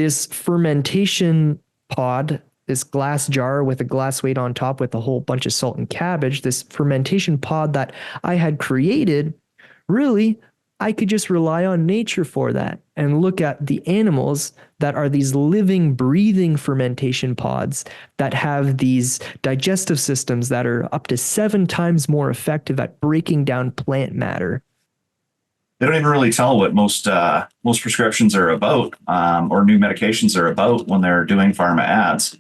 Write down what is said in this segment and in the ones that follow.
this fermentation pod, this glass jar with a glass weight on top with a whole bunch of salt and cabbage, this fermentation pod that I had created, really, I could just rely on nature for that and look at the animals that are these living, breathing fermentation pods that have these digestive systems that are up to 7 times more effective at breaking down plant matter. They don't even really tell what most prescriptions are about, or new medications are about when they're doing pharma ads.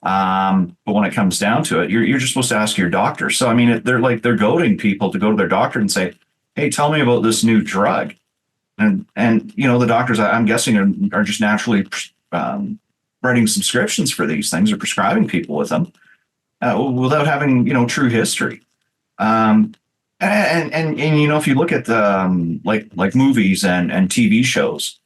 But when it comes down to it, you're just supposed to ask your doctor. So I mean, they're goading people to go to their doctor and say, "Hey, tell me about this new drug," and the doctors, I'm guessing, are just naturally writing subscriptions for these things or prescribing people with them without having true history. And if you look at like movies and TV shows,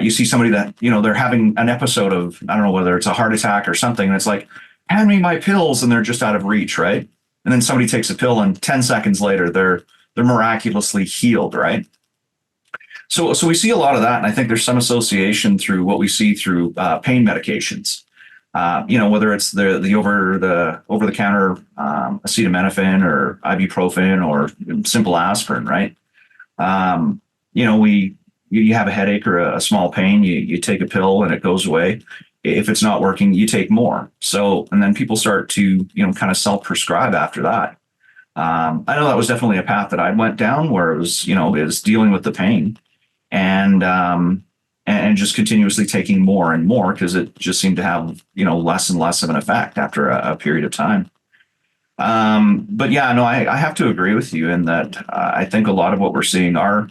you see somebody that they're having an episode of, I don't know whether it's a heart attack or something, and it's like, "Hand me my pills," and they're just out of reach, right? And then somebody takes a pill, and 10 seconds later they're miraculously healed, right? So we see a lot of that, and I think there's some association through what we see through pain medications. Whether it's the over the counter acetaminophen or ibuprofen or simple aspirin, right? You have a headache or a small pain, you take a pill and it goes away. If it's not working, you take more. So, and then people start to kind of self-prescribe after that. I know that was definitely a path that I went down, where it was dealing with the pain and just continuously taking more and more, because it just seemed to have less and less of an effect after a period of time. But yeah, no, I have to agree with you in that I think a lot of what we're seeing are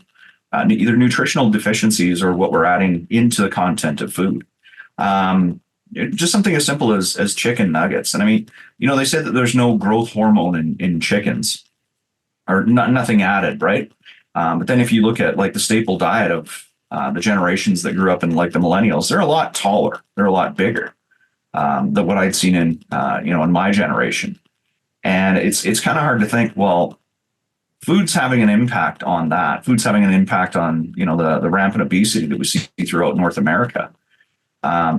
either nutritional deficiencies or what we're adding into the content of food. Just something as simple as chicken nuggets. And I mean, they say that there's no growth hormone in chickens, or nothing added, right? But then if you look at like the staple diet of the generations that grew up in like the millennials, they're a lot taller, they're a lot bigger than what I'd seen in in my generation. And it's kind of hard to think, well, food's having an impact on that. Food's having an impact on the rampant obesity that we see throughout North America.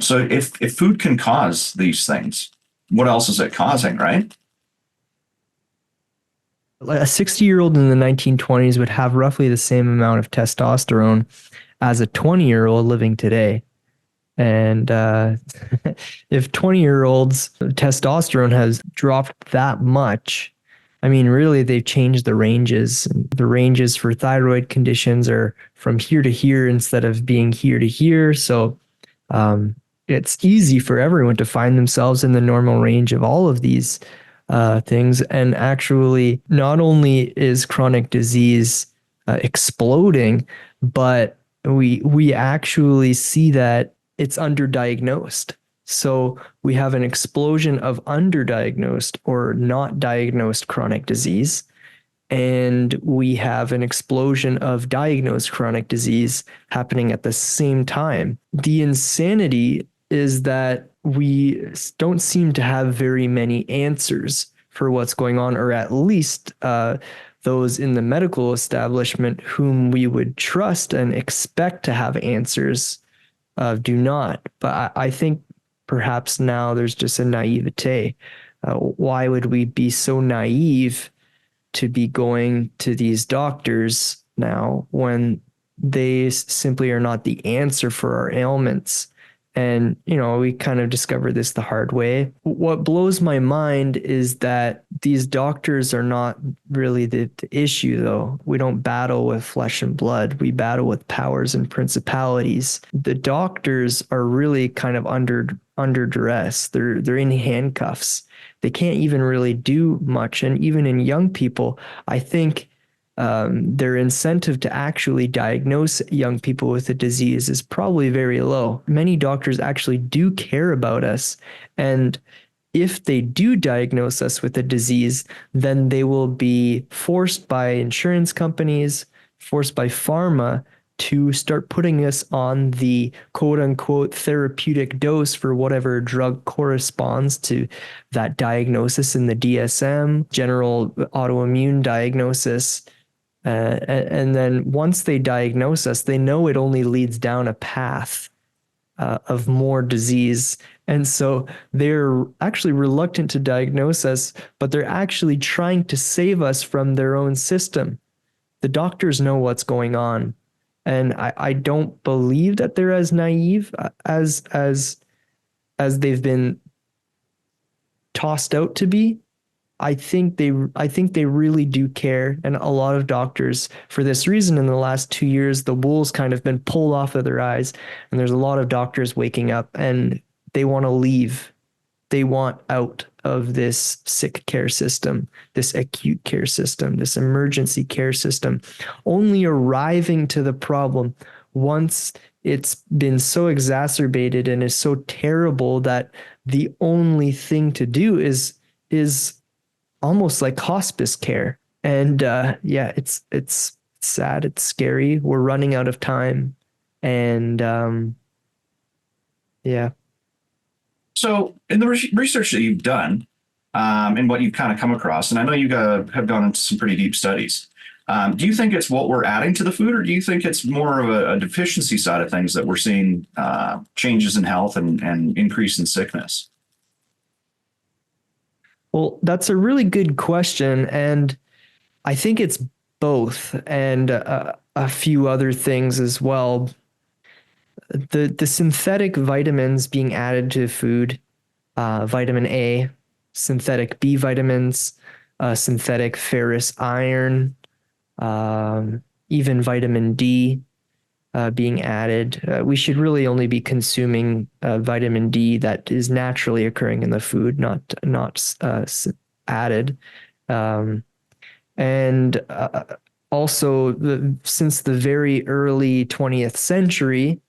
So if food can cause these things, what else is it causing, right? A 60-year-old in the 1920s would have roughly the same amount of testosterone as a 20-year-old living today. And if 20-year-olds' testosterone has dropped that much, I mean, really, they've changed the ranges. The ranges for thyroid conditions are from here to here instead of being here to here. So it's easy for everyone to find themselves in the normal range of all of these things. And actually, not only is chronic disease exploding, but we actually see that it's underdiagnosed. So we have an explosion of underdiagnosed or not diagnosed chronic disease, and we have an explosion of diagnosed chronic disease happening at the same time. The insanity is that we don't seem to have very many answers for what's going on, or at least those in the medical establishment whom we would trust and expect to have answers do not. But I think perhaps now there's just a naivete. Why would we be so naive to be going to these doctors now when they simply are not the answer for our ailments? And, we kind of discovered this the hard way. What blows my mind is that these doctors are not really the issue, though. We don't battle with flesh and blood. We battle with powers and principalities. The doctors are really kind of under duress. They're in handcuffs. They can't even really do much. And even in young people, I think their incentive to actually diagnose young people with a disease is probably very low. Many doctors actually do care about us. And if they do diagnose us with a disease, then they will be forced by insurance companies, forced by pharma to start putting us on the quote unquote therapeutic dose for whatever drug corresponds to that diagnosis in the DSM, general autoimmune diagnosis. And then once they diagnose us, they know it only leads down a path of more disease. And so they're actually reluctant to diagnose us, but they're actually trying to save us from their own system. The doctors know what's going on. And I don't believe that they're as naive as they've been tossed out to be. I think they really do care, and a lot of doctors, for this reason, in the last 2 years, the wool's kind of been pulled off of their eyes, and there's a lot of doctors waking up and they want to leave. They want out of this sick care system, this acute care system, this emergency care system, only arriving to the problem once it's been so exacerbated and is so terrible that the only thing to do is almost like hospice care. And yeah, it's sad, it's scary. We're running out of time, and yeah. So, in the research that you've done, and what you've kind of come across, and I know you have gone into some pretty deep studies, do you think it's what we're adding to the food, or do you think it's more of a deficiency side of things that we're seeing changes in health and increase in sickness? Well, that's a really good question, and I think it's both, and a few other things as well. The synthetic vitamins being added to food, vitamin A, synthetic B vitamins, synthetic ferrous iron, even vitamin D being added. We should really only be consuming vitamin D that is naturally occurring in the food, not added. And also, since the very early 20th century,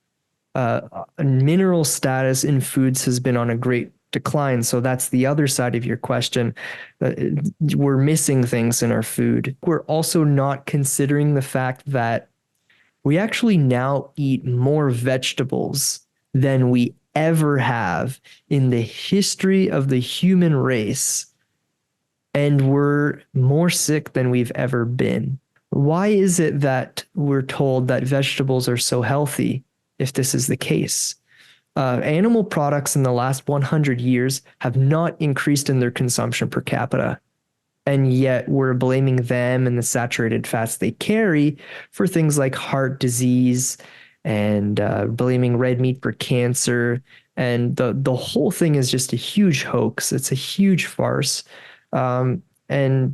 mineral status in foods has been on a great decline. So that's the other side of your question. We're missing things in our food. We're also not considering the fact that we actually now eat more vegetables than we ever have in the history of the human race. And we're more sick than we've ever been. Why is it that we're told that vegetables are so healthy if this is the case? Animal products in the last 100 years have not increased in their consumption per capita. And yet we're blaming them and the saturated fats they carry for things like heart disease, and blaming red meat for cancer. And the whole thing is just a huge hoax. It's a huge farce. I mean,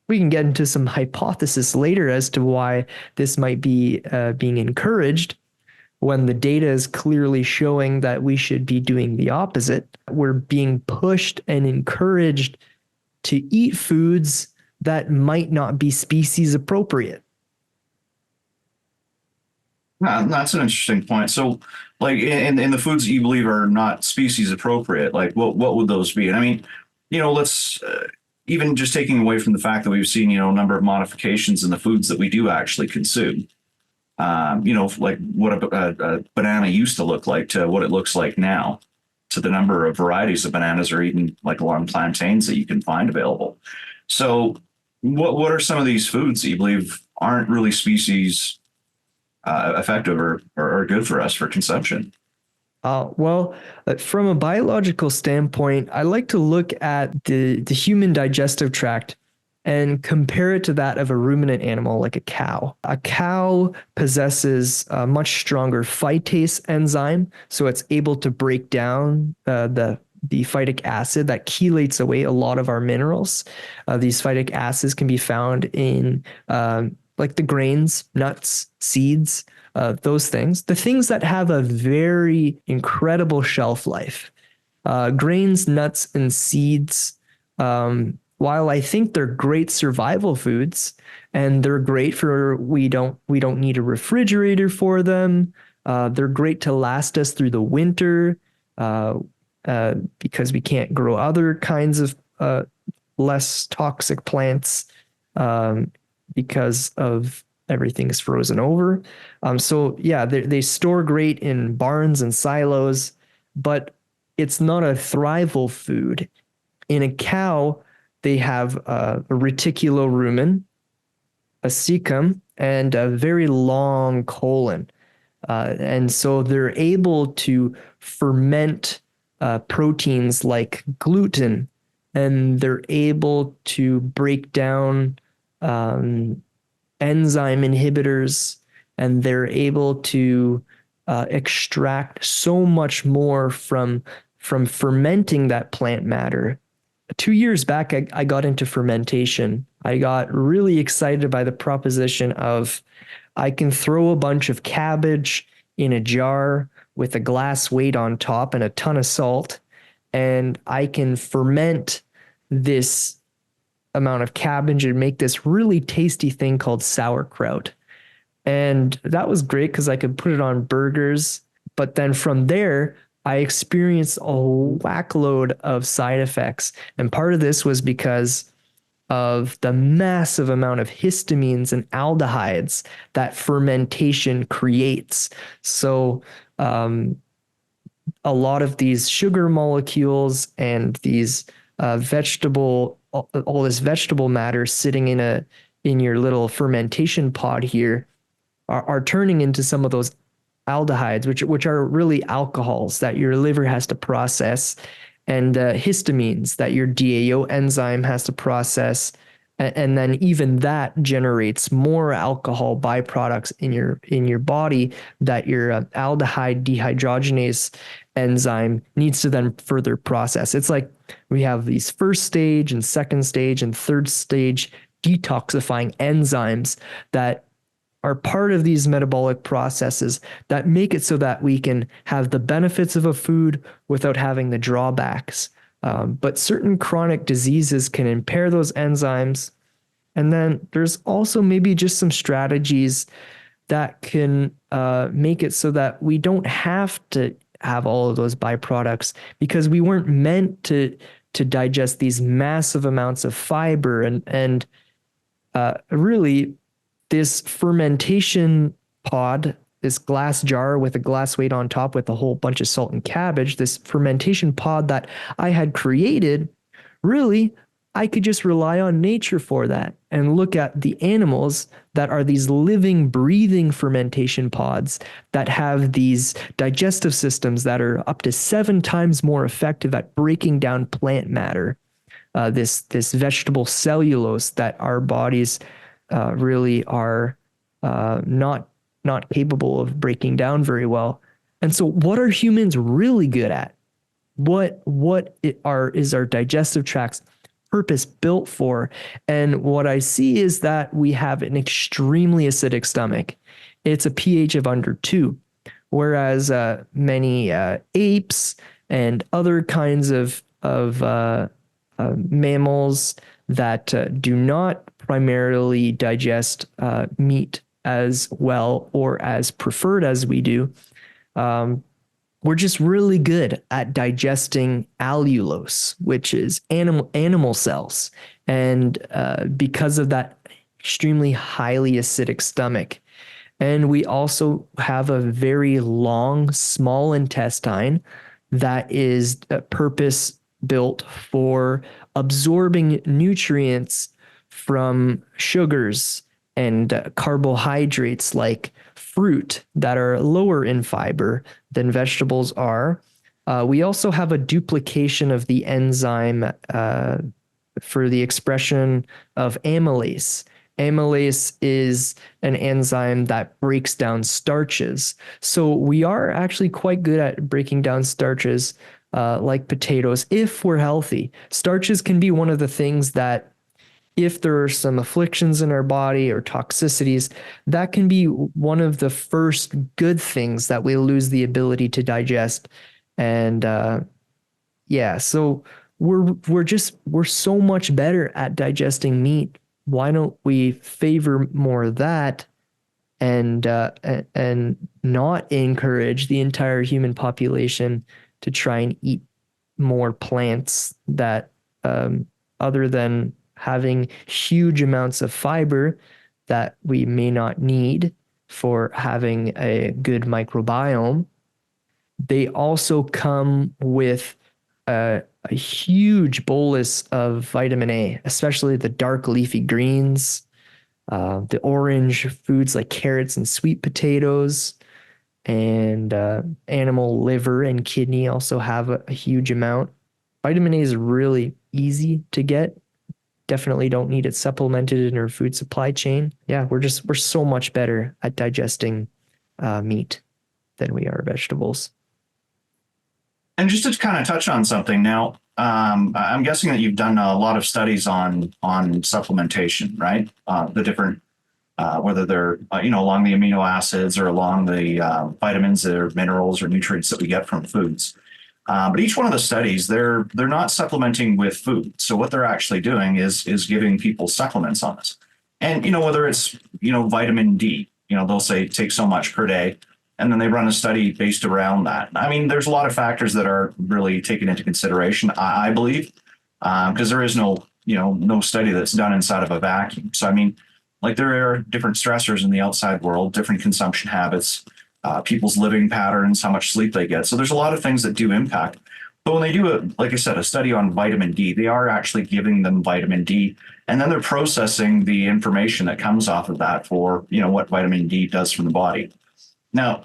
we can get into some hypothesis later as to why this might be being encouraged, when the data is clearly showing that we should be doing the opposite. We're being pushed and encouraged to eat foods that might not be species appropriate. That's an interesting point. So, like in the foods that you believe are not species appropriate, like what would those be? And I mean, let's even just taking away from the fact that we've seen a number of modifications in the foods that we do actually consume. Like what a banana used to look like to what it looks like now, to the number of varieties of bananas or even like along plantains that you can find available. So what are some of these foods that you believe aren't really species effective or good for us for consumption? Well, from a biological standpoint, I like to look at the human digestive tract and compare it to that of a ruminant animal like a cow. A cow possesses a much stronger phytase enzyme, so it's able to break down the phytic acid that chelates away a lot of our minerals. These phytic acids can be found in like the grains, nuts, seeds, those things. The things that have a very incredible shelf life. Grains, nuts, and seeds, while I think they're great survival foods and they're great for, we don't need a refrigerator for them. They're great to last us through the winter because we can't grow other kinds of less toxic plants because of everything's frozen over. So yeah, they store great in barns and silos, but it's not a thrival food. In a cow, they have a reticulorumen, a cecum, and a very long colon. And so they're able to ferment proteins like gluten, and they're able to break down enzyme inhibitors, and they're able to extract so much more from fermenting that plant matter. 2 years back, I got into fermentation. I got really excited by the proposition of I can throw a bunch of cabbage in a jar with a glass weight on top and a ton of salt, and I can ferment this amount of cabbage and make this really tasty thing called sauerkraut. And that was great because I could put it on burgers. But then from there, I experienced a whackload of side effects. And part of this was because of the massive amount of histamines and aldehydes that fermentation creates. So, a lot of these sugar molecules and these all this vegetable matter sitting in your little fermentation pod here are turning into some of those aldehydes, which are really alcohols that your liver has to process, and histamines that your DAO enzyme has to process, and then even that generates more alcohol byproducts in your body that your aldehyde dehydrogenase enzyme needs to then further process. It's like we have these first stage and second stage and third stage detoxifying enzymes that are part of these metabolic processes that make it so that we can have the benefits of a food without having the drawbacks. But certain chronic diseases can impair those enzymes. And then there's also maybe just some strategies that can make it so that we don't have to have all of those byproducts, because we weren't meant to digest these massive amounts of fiber and really this fermentation pod, this glass jar with a glass weight on top with a whole bunch of salt and cabbage, this fermentation pod that I had created, really, I could just rely on nature for that and look at the animals that are these living, breathing fermentation pods that have these digestive systems that are up to 7 times more effective at breaking down plant matter, this vegetable cellulose that our bodies really are not capable of breaking down very well. And so what are humans really good at? What is our digestive tract's purpose built for? And what I see is that we have an extremely acidic stomach. It's a pH of under 2, whereas many apes and other kinds of mammals that do not primarily digest meat as well or as preferred as we do, we're just really good at digesting allulose, which is animal cells. And because of that extremely highly acidic stomach. And we also have a very long, small intestine that is purpose built for absorbing nutrients from sugars and carbohydrates like fruit that are lower in fiber than vegetables are. We also have a duplication of the enzyme for the expression of amylase. Amylase is an enzyme that breaks down starches. So we are actually quite good at breaking down starches like potatoes if we're healthy. Starches can be one of the things that, if there are some afflictions in our body or toxicities, that can be one of the first good things that we lose the ability to digest. And so we're so much better at digesting meat. Why don't we favor more of that and not encourage the entire human population to try and eat more plants that, other than having huge amounts of fiber that we may not need for having a good microbiome, they also come with a huge bolus of vitamin A, especially the dark leafy greens, the orange foods like carrots and sweet potatoes. and animal liver and kidney also have a huge amount. Vitamin A is really easy to get. Definitely don't need it supplemented in our food supply chain. Yeah, we're so much better at digesting meat than we are vegetables. And just to kind of touch on something now, I'm guessing that you've done a lot of studies on supplementation, right? The different whether they're along the amino acids or along the vitamins or minerals or nutrients that we get from foods. But each one of the studies, they're not supplementing with food. So what they're actually doing is giving people supplements on this. And whether it's vitamin D, they'll say take so much per day, and then they run a study based around that. I mean, there's a lot of factors that are really taken into consideration, I believe, because there is no study that's done inside of a vacuum. So I mean, like there are different stressors in the outside world, different consumption habits, people's living patterns, how much sleep they get. So there's a lot of things that do impact. But when they do, like I said, a study on vitamin D, they are actually giving them vitamin D, and then they're processing the information that comes off of that for what vitamin D does from the body. Now,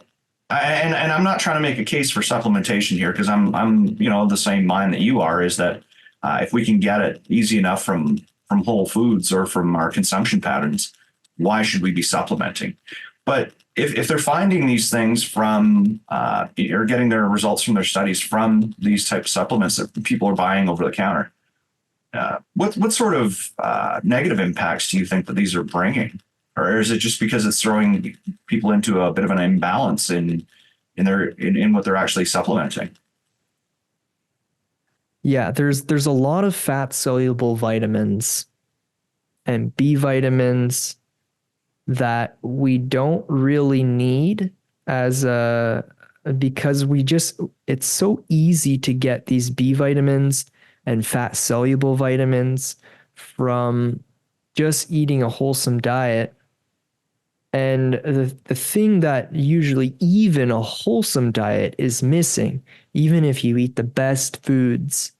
and I'm not trying to make a case for supplementation here, because I'm of the same mind that you are, is that if we can get it easy enough from whole foods or from our consumption patterns, why should we be supplementing? But if they're finding these things from or getting their results from their studies from these type of supplements that people are buying over the counter, what sort of negative impacts do you think that these are bringing? Or is it just because it's throwing people into a bit of an imbalance in what they're actually supplementing? Yeah, there's a lot of fat soluble vitamins and B vitamins that we don't really need because it's so easy to get these B vitamins and fat soluble vitamins from just eating a wholesome diet. And the thing that usually even a wholesome diet is missing, even if you eat the best foods,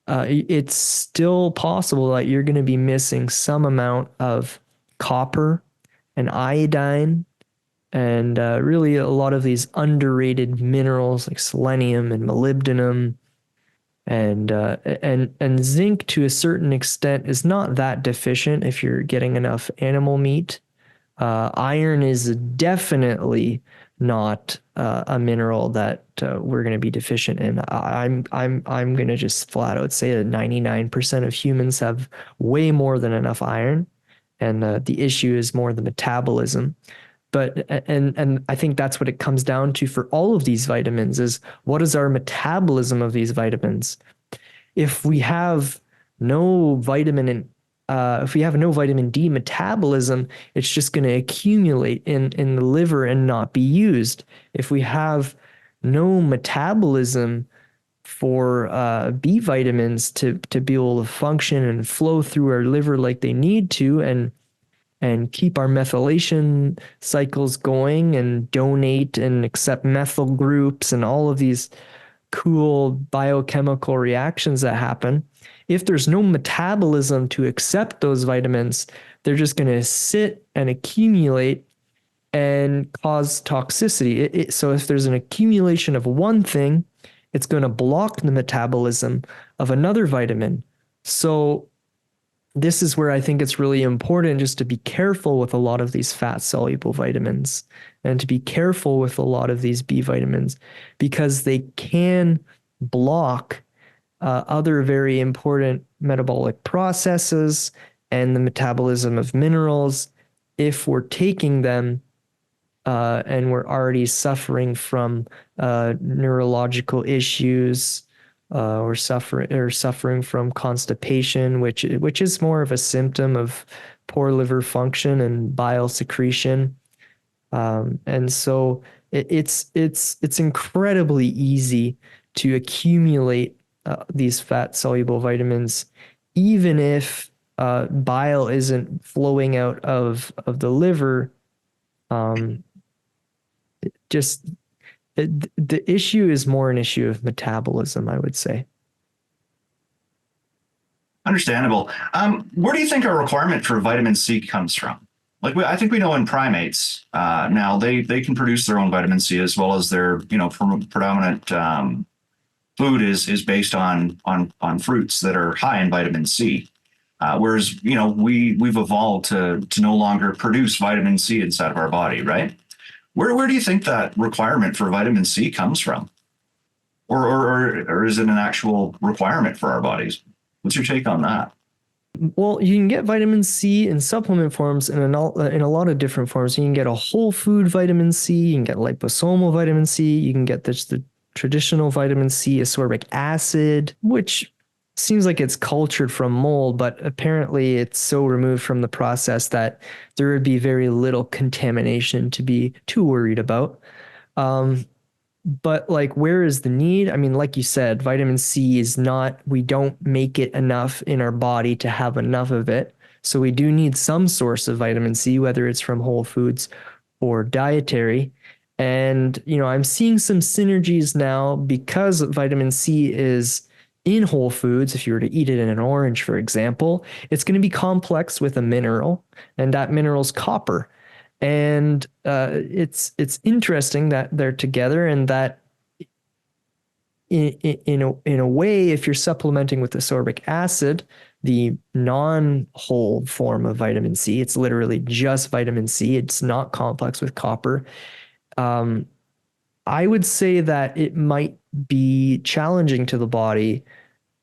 it's still possible that you're going to be missing some amount of copper and iodine and really a lot of these underrated minerals like selenium and molybdenum and zinc to a certain extent is not that deficient if you're getting enough animal meat. Iron is definitely not a mineral that we're going to be deficient in. I'm going to just flat out say that 99% of humans have way more than enough iron, and the issue is more the metabolism. But and I think that's what it comes down to for all of these vitamins is what is our metabolism of these vitamins? If we have no vitamin if we have no vitamin D metabolism, it's just going to accumulate in the liver and not be used. If we have no metabolism for B vitamins to be able to function and flow through our liver like they need to, and keep our methylation cycles going and donate and accept methyl groups and all of these cool biochemical reactions that happen. If there's no metabolism to accept those vitamins, they're just going to sit and accumulate and cause toxicity. So if there's an accumulation of one thing, it's going to block the metabolism of another vitamin. So this is where I think it's really important just to be careful with a lot of these fat soluble vitamins and to be careful with a lot of these B vitamins because they can block other very important metabolic processes and the metabolism of minerals if we're taking them and we're already suffering from neurological issues or suffering from constipation, which is more of a symptom of poor liver function and bile secretion. And so it's incredibly easy to accumulate these fat soluble vitamins, even if bile isn't flowing out of the liver. The issue is more an issue of metabolism, I would say. Understandable. Where do you think our requirement for vitamin C comes from? I think we know in primates now they can produce their own vitamin C as well as their predominant food is based on fruits that are high in vitamin C. Whereas we've evolved to no longer produce vitamin C inside of our body, right? Where do you think that requirement for vitamin C comes from, or is it an actual requirement for our bodies? What's your take on that? Well, you can get vitamin C in supplement forms and in a lot of different forms. You can get a whole food vitamin C, you can get liposomal vitamin C, you can get the traditional vitamin C, ascorbic acid, which seems like it's cultured from mold, but apparently it's so removed from the process that there would be very little contamination to be too worried about. But like, where is the need? I mean, like you said, vitamin C is not, we don't make it enough in our body to have enough of it. So we do need some source of vitamin C, whether it's from whole foods or dietary. And, I'm seeing some synergies now because vitamin C is in whole foods. If you were to eat it in an orange, for example, it's going to be complex with a mineral, and that mineral is copper. And it's interesting that they're together, and that in a way, if you're supplementing with ascorbic acid, the non-whole form of vitamin C, it's literally just vitamin C. It's not complex with copper. I would say that it might be challenging to the body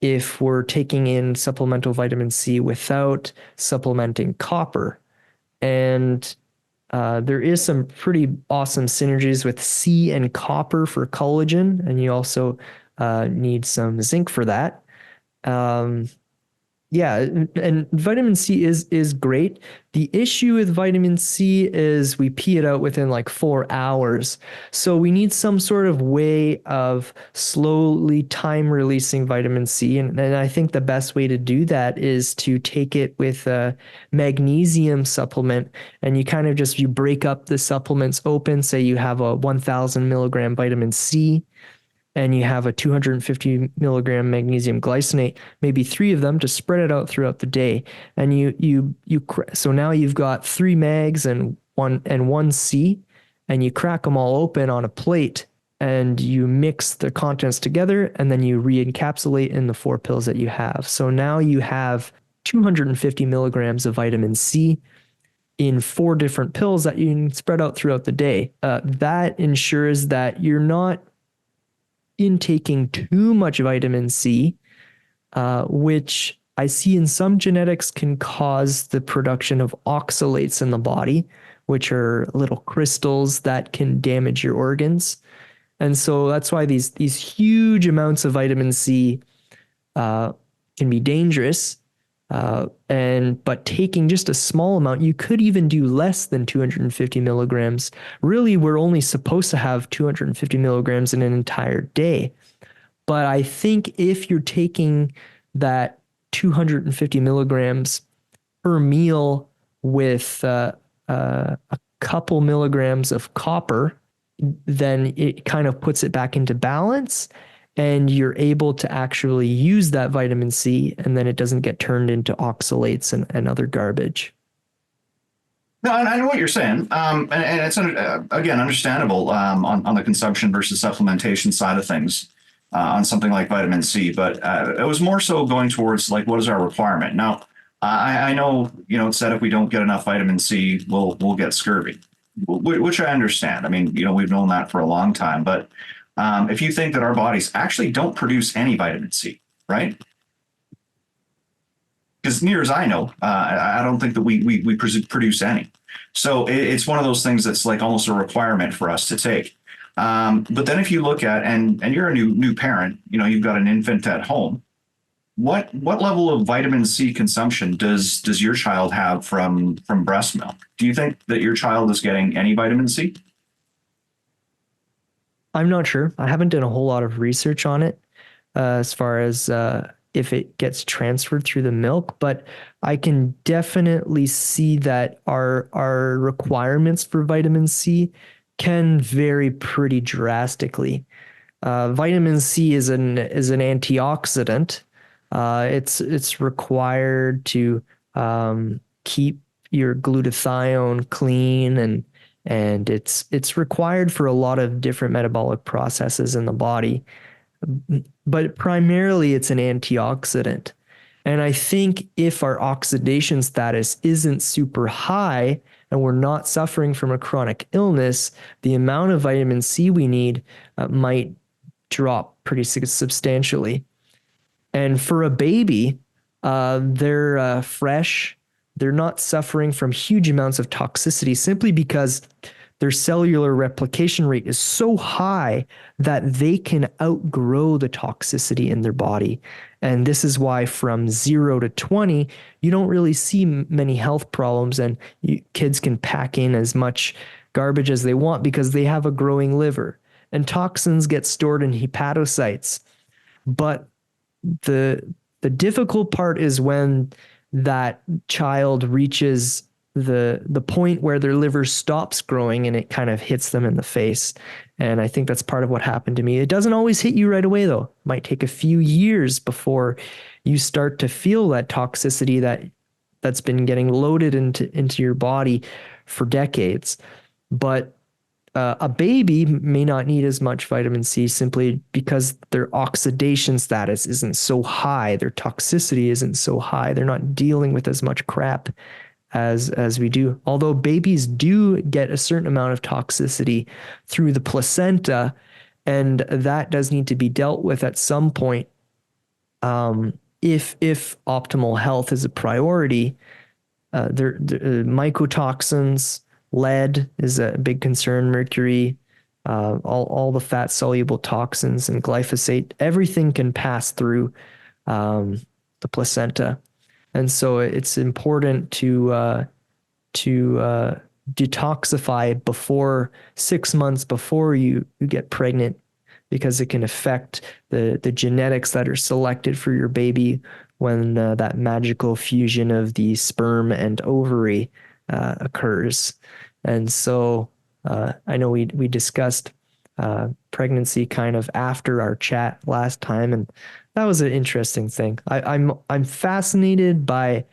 if we're taking in supplemental vitamin C without supplementing copper. And there is some pretty awesome synergies with C and copper for collagen, and you also need some zinc for that. Yeah, and vitamin C is great. The issue with vitamin C is we pee it out within like 4 hours. So we need some sort of way of slowly time releasing vitamin C. And I think the best way to do that is to take it with a magnesium supplement. And you break up the supplements open. Say you have a 1000 milligram vitamin C, and you have a 250 milligram magnesium glycinate, maybe 3 of them, to spread it out throughout the day. And so now you've got 3 mags and one C, and you crack them all open on a plate, and you mix the contents together, and then you re-encapsulate in the 4 pills that you have. So now you have 250 milligrams of vitamin C in 4 different pills that you can spread out throughout the day. That ensures that you're not intaking too much vitamin C, which I see in some genetics can cause the production of oxalates in the body, which are little crystals that can damage your organs. And so that's why these huge amounts of vitamin C can be dangerous. But taking just a small amount, you could even do less than 250 milligrams. Really, we're only supposed to have 250 milligrams in an entire day. But I think if you're taking that 250 milligrams per meal with a couple milligrams of copper, then it kind of puts it back into balance, and you're able to actually use that vitamin C, and then it doesn't get turned into oxalates and other garbage. No, I know what you're saying. And it's, again, understandable on the consumption versus supplementation side of things on something like vitamin C. But it was more so going towards, like, what is our requirement? Now, I know, it said if we don't get enough vitamin C, we'll get scurvy, which I understand. I mean, we've known that for a long time. But if you think that our bodies actually don't produce any vitamin C, right? Because near as I know, I don't think that we produce any. So it's one of those things that's like almost a requirement for us to take. But then if you look at, and you're a new parent, you've got an infant at home, what level of vitamin C consumption does your child have from breast milk? Do you think that your child is getting any vitamin C? I'm not sure. I haven't done a whole lot of research on it as far as if it gets transferred through the milk, but I can definitely see that our requirements for vitamin C can vary pretty drastically. Vitamin C is an antioxidant. It's required to keep your glutathione clean, and it's required for a lot of different metabolic processes in the body. But primarily it's an antioxidant. And I think if our oxidation status isn't super high and we're not suffering from a chronic illness, the amount of vitamin C we need might drop pretty substantially. And for a baby, they're fresh. They're not suffering from huge amounts of toxicity simply because their cellular replication rate is so high that they can outgrow the toxicity in their body. And this is why from 0 to 20, you don't really see many health problems, and kids can pack in as much garbage as they want because they have a growing liver. And toxins get stored in hepatocytes. But the difficult part is when that child reaches the point where their liver stops growing and it kind of hits them in the face. And I think that's part of what happened to me. It doesn't always hit you right away, though. It might take a few years before you start to feel that toxicity that's been getting loaded into your body for decades. But a baby may not need as much vitamin C simply because their oxidation status isn't so high, their toxicity isn't so high, they're not dealing with as much crap as we do. Although babies do get a certain amount of toxicity through the placenta, and that does need to be dealt with at some point. If optimal health is a priority, mycotoxins, lead is a big concern, mercury, all the fat soluble toxins and glyphosate, everything can pass through the placenta. And so it's important to detoxify before 6 months before you get pregnant, because it can affect the genetics that are selected for your baby when that magical fusion of the sperm and ovary occurs. And so I know we discussed pregnancy kind of after our chat last time, and that was an interesting thing. I'm fascinated by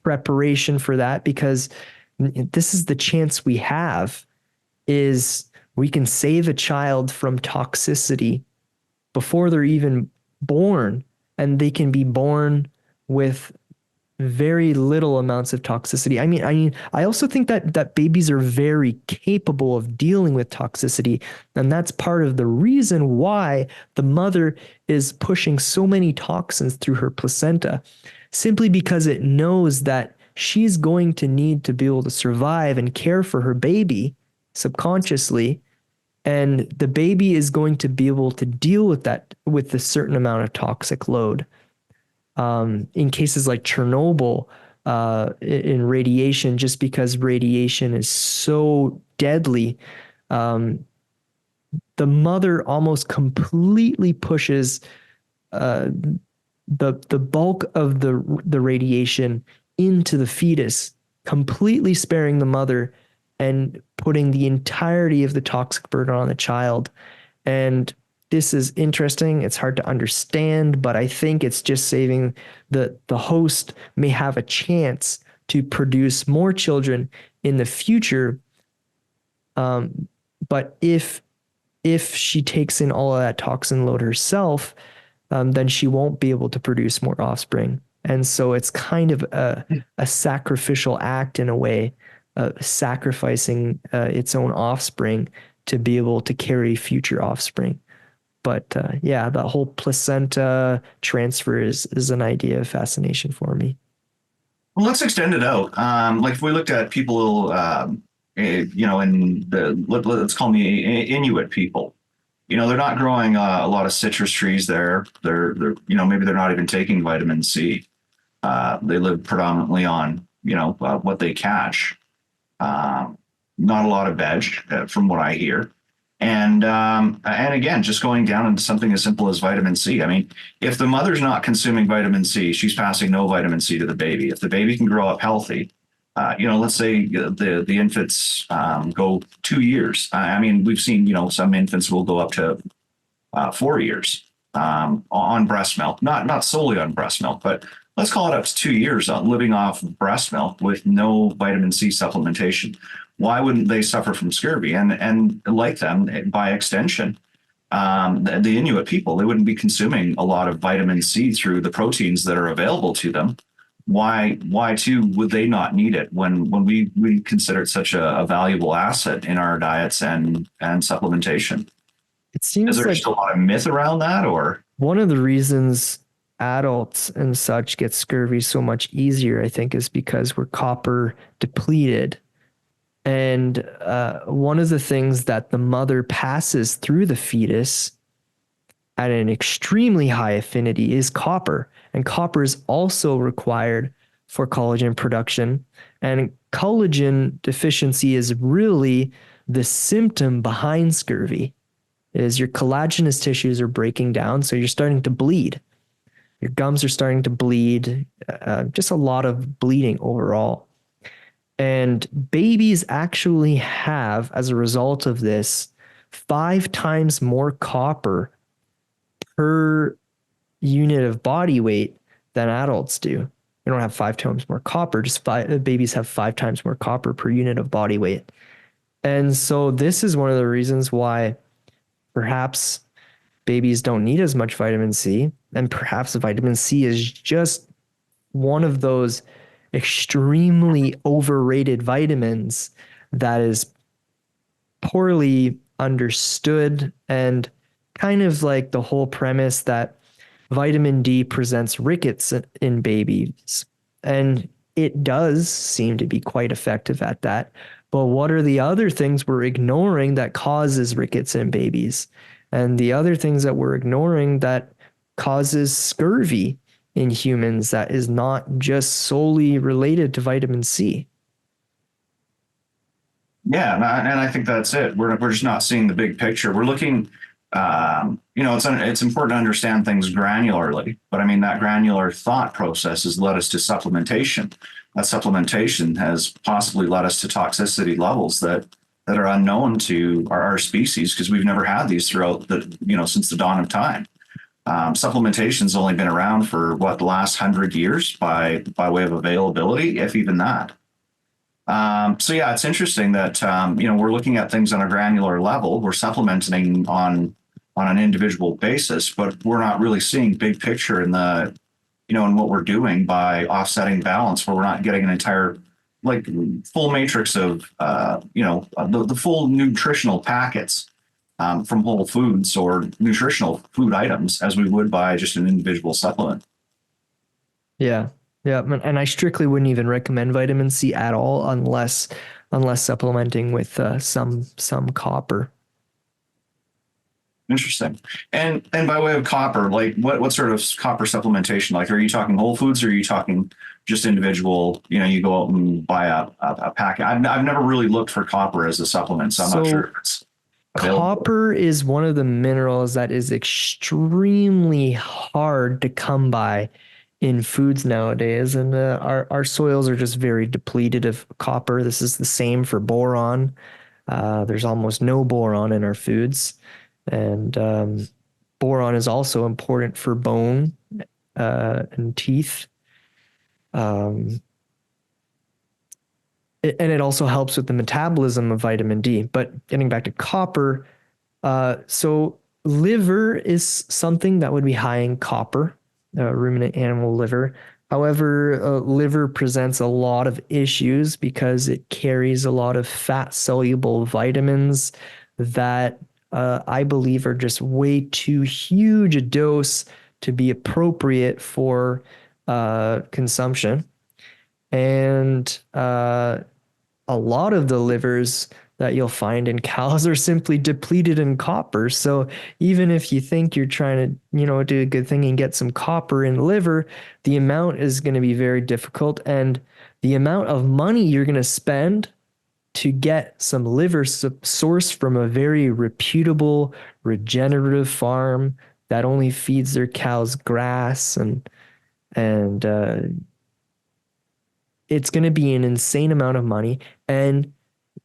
preparation for that, because this is the chance we have, is we can save a child from toxicity before they're even born, and they can be born with very little amounts of toxicity. I mean, I also think that babies are very capable of dealing with toxicity, and that's part of the reason why the mother is pushing so many toxins through her placenta, simply because it knows that she's going to need to be able to survive and care for her baby subconsciously, and the baby is going to be able to deal with that with a certain amount of toxic load. In cases like Chernobyl, in radiation, just because radiation is so deadly, the mother almost completely pushes the bulk of the radiation into the fetus, completely sparing the mother and putting the entirety of the toxic burden on the child. And this is interesting. It's hard to understand, but I think it's just saving the host may have a chance to produce more children in the future. But if she takes in all of that toxin load herself, then she won't be able to produce more offspring. And so it's kind of a sacrificial act in a way, sacrificing its own offspring to be able to carry future offspring. But yeah, the whole placenta transfer is an idea of fascination for me. Well, let's extend it out. Like if we looked at people, in let's call them the Inuit people. They're not growing a lot of citrus trees there. They're maybe they're not even taking vitamin C. They live predominantly on what they catch. Not a lot of veg, from what I hear. And again, just going down into something as simple as vitamin C. I mean, if the mother's not consuming vitamin C, she's passing no vitamin C to the baby. If the baby can grow up healthy, let's say the infants go 2 years. I mean, we've seen, some infants will go up to 4 years on breast milk, not solely on breast milk, but let's call it up to 2 years on living off breast milk with no vitamin C supplementation. Why wouldn't they suffer from scurvy? And like them, by extension, the Inuit people, they wouldn't be consuming a lot of vitamin C through the proteins that are available to them. Why too would they not need it when we consider it such a valuable asset in our diets and supplementation? It Is seems there like just a lot of myth around that, or? one of the reasons adults and such get scurvy so much easier, I think, is because we're copper depleted. And one of the things that the mother passes through the fetus at an extremely high affinity is copper. And copper is also required for collagen production. And collagen deficiency is really the symptom behind scurvy, is your collagenous tissues are breaking down. So you're starting to bleed. Your gums are starting to bleed, just a lot of bleeding overall. And babies actually have, as a result of this, 5 times more copper per unit of body weight than adults do. They don't have 5 times more copper, babies have 5 times more copper per unit of body weight. And so this is one of the reasons why perhaps babies don't need as much vitamin C, and perhaps vitamin C is just one of those extremely overrated vitamins that is poorly understood, and kind of like the whole premise that vitamin D presents rickets in babies. And it does seem to be quite effective at that. But what are the other things we're ignoring that causes rickets in babies? And the other things that we're ignoring that causes scurvy in humans that is not just solely related to vitamin C. Yeah, and I think that's it. We're just not seeing the big picture. We're looking, it's important to understand things granularly, but I mean, that granular thought process has led us to supplementation. That supplementation has possibly led us to toxicity levels that are unknown to our species, because we've never had these throughout since the dawn of time. Supplementation's only been around for the last 100 years by way of availability, if even that. So yeah, it's interesting that we're looking at things on a granular level. We're supplementing on an individual basis, but we're not really seeing big picture in in what we're doing by offsetting balance, where we're not getting an entire full matrix of the full nutritional packets from whole foods or nutritional food items as we would by just an individual supplement. Yeah. Yeah. And I strictly wouldn't even recommend vitamin C at all unless supplementing with some copper. Interesting. And by way of copper, what sort of copper supplementation? Are you talking whole foods, or are you talking just individual? You go out and buy a packet. I've never really looked for copper as a supplement, so I'm not sure if it's available. Copper is one of the minerals that is extremely hard to come by in foods nowadays, and our soils are just very depleted of copper. This is the same for boron. There's almost no boron in our foods, and boron is also important for bone and teeth. And it also helps with the metabolism of vitamin D. But getting back to copper, so liver is something that would be high in copper, ruminant animal liver. However, liver presents a lot of issues because it carries a lot of fat-soluble vitamins that I believe are just way too huge a dose to be appropriate for consumption. And a lot of the livers that you'll find in cows are simply depleted in copper. So even if you think you're trying to, do a good thing and get some copper in liver, the amount is going to be very difficult. And the amount of money you're going to spend to get some liver sourced from a very reputable regenerative farm that only feeds their cows grass and it's going to be an insane amount of money. And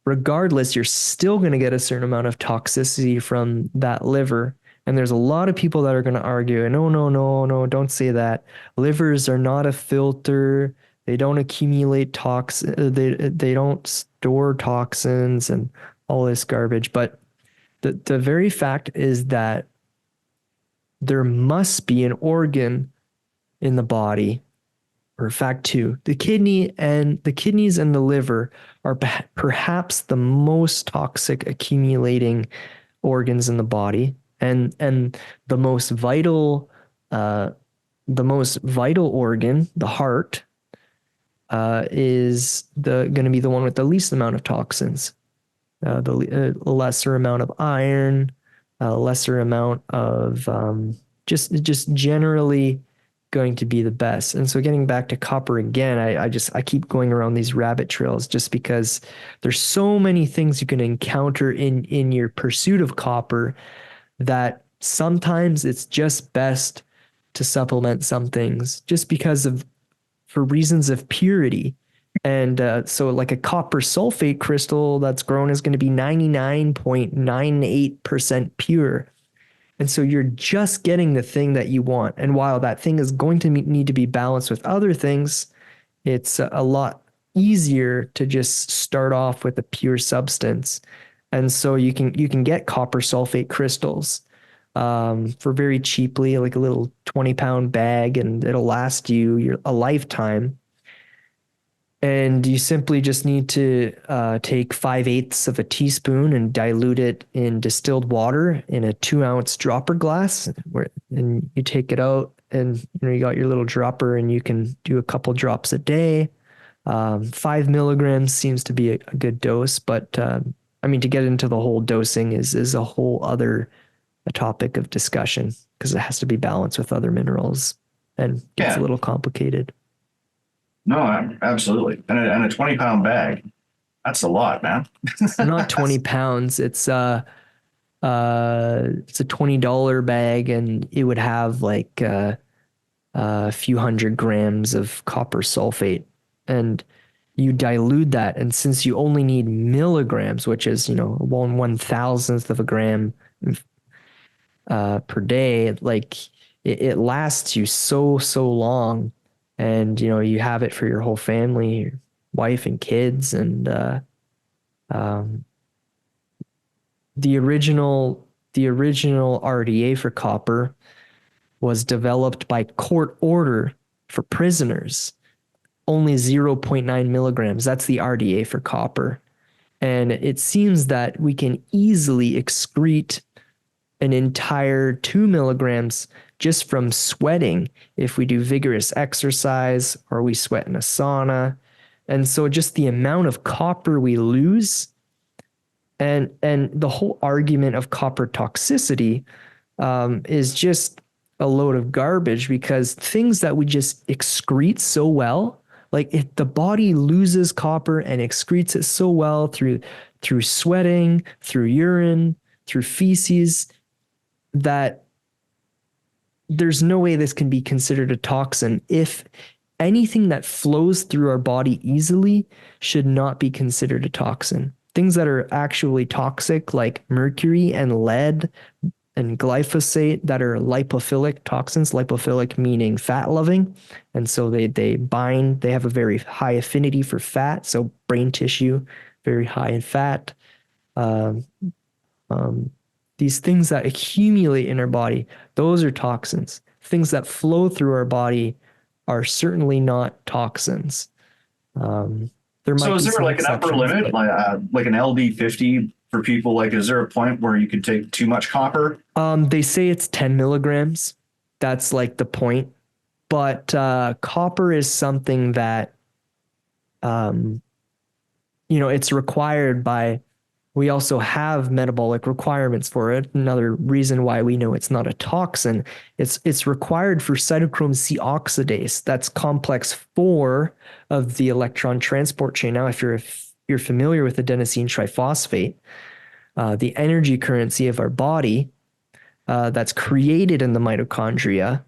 regardless, you're still going to get a certain amount of toxicity from that liver. And there's a lot of people that are going to argue, no, no, no, no, don't say that. Livers are not a filter. They don't accumulate toxins. They don't store toxins and all this garbage. But the very fact is that there must be an organ in the body, or fact two, the kidneys and the liver are perhaps the most toxic accumulating organs in the body, and the most vital organ, the heart, is going to be the one with the least amount of toxins, the lesser amount of iron, lesser amount of just generally going to be the best. And so getting back to copper again, I keep going around these rabbit trails just because there's so many things you can encounter in your pursuit of copper that sometimes it's just best to supplement some things just because for reasons of purity. And so like a copper sulfate crystal that's grown is going to be 99.98% pure. And so you're just getting the thing that you want. And while that thing is going to need to be balanced with other things, it's a lot easier to just start off with a pure substance. And so you can get copper sulfate crystals for very cheaply, like a little 20-pound bag, and it'll last you a lifetime. And you simply just need to take 5/8 of a teaspoon and dilute it in distilled water in a 2-ounce dropper glass. And you take it out, and you got your little dropper, and you can do a couple drops a day. 5 milligrams seems to be a good dose, but I mean, to get into the whole dosing is a whole other topic of discussion because it has to be balanced with other minerals, and it's a little complicated. No, absolutely. And a 20-pound bag, that's a lot, man. Not 20 pounds. It's a $20 bag, and it would have like a few hundred grams of copper sulfate. And you dilute that, and since you only need milligrams, which is 1/1000th of a gram per day, like it lasts you so long. And you have it for your whole family, your wife and kids. And the original RDA for copper was developed by court order for prisoners. Only 0.9 milligrams. That's the RDA for copper. And it seems that we can easily excrete an entire 2 milligrams just from sweating if we do vigorous exercise or we sweat in a sauna. And so just the amount of copper we lose, and the whole argument of copper toxicity is just a load of garbage, because things that we just excrete so well, like if the body loses copper and excretes it so well through sweating, through urine, through feces, that there's no way this can be considered a toxin. If anything that flows through our body easily should not be considered a toxin. Things that are actually toxic, like mercury and lead and glyphosate, that are lipophilic toxins, lipophilic meaning fat loving. And so they bind, they have a very high affinity for fat. So brain tissue, very high in fat. These things that accumulate in our body, those are toxins. Things that flow through our body are certainly not toxins. So is there like an upper limit, like an LD50 for people? Like, is there a point where you could take too much copper? They say it's 10 milligrams. That's like the point. But copper is something that, it's required by. We also have metabolic requirements for it. Another reason why we know it's not a toxin, it's required for cytochrome C oxidase. That's complex 4 of the electron transport chain. Now, if you're familiar with adenosine triphosphate, the energy currency of our body, that's created in the mitochondria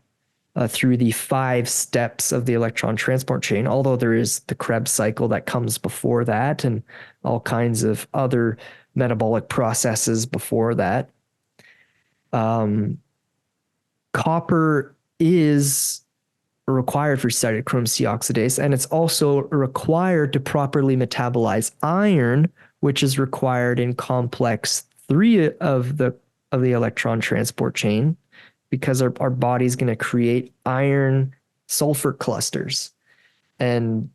through the 5 steps of the electron transport chain, although there is the Krebs cycle that comes before that and all kinds of other metabolic processes before that. Um, Copper is required for cytochrome C oxidase, and it's also required to properly metabolize iron, which is required in complex 3 of the electron transport chain, because our body's going to create iron sulfur clusters, and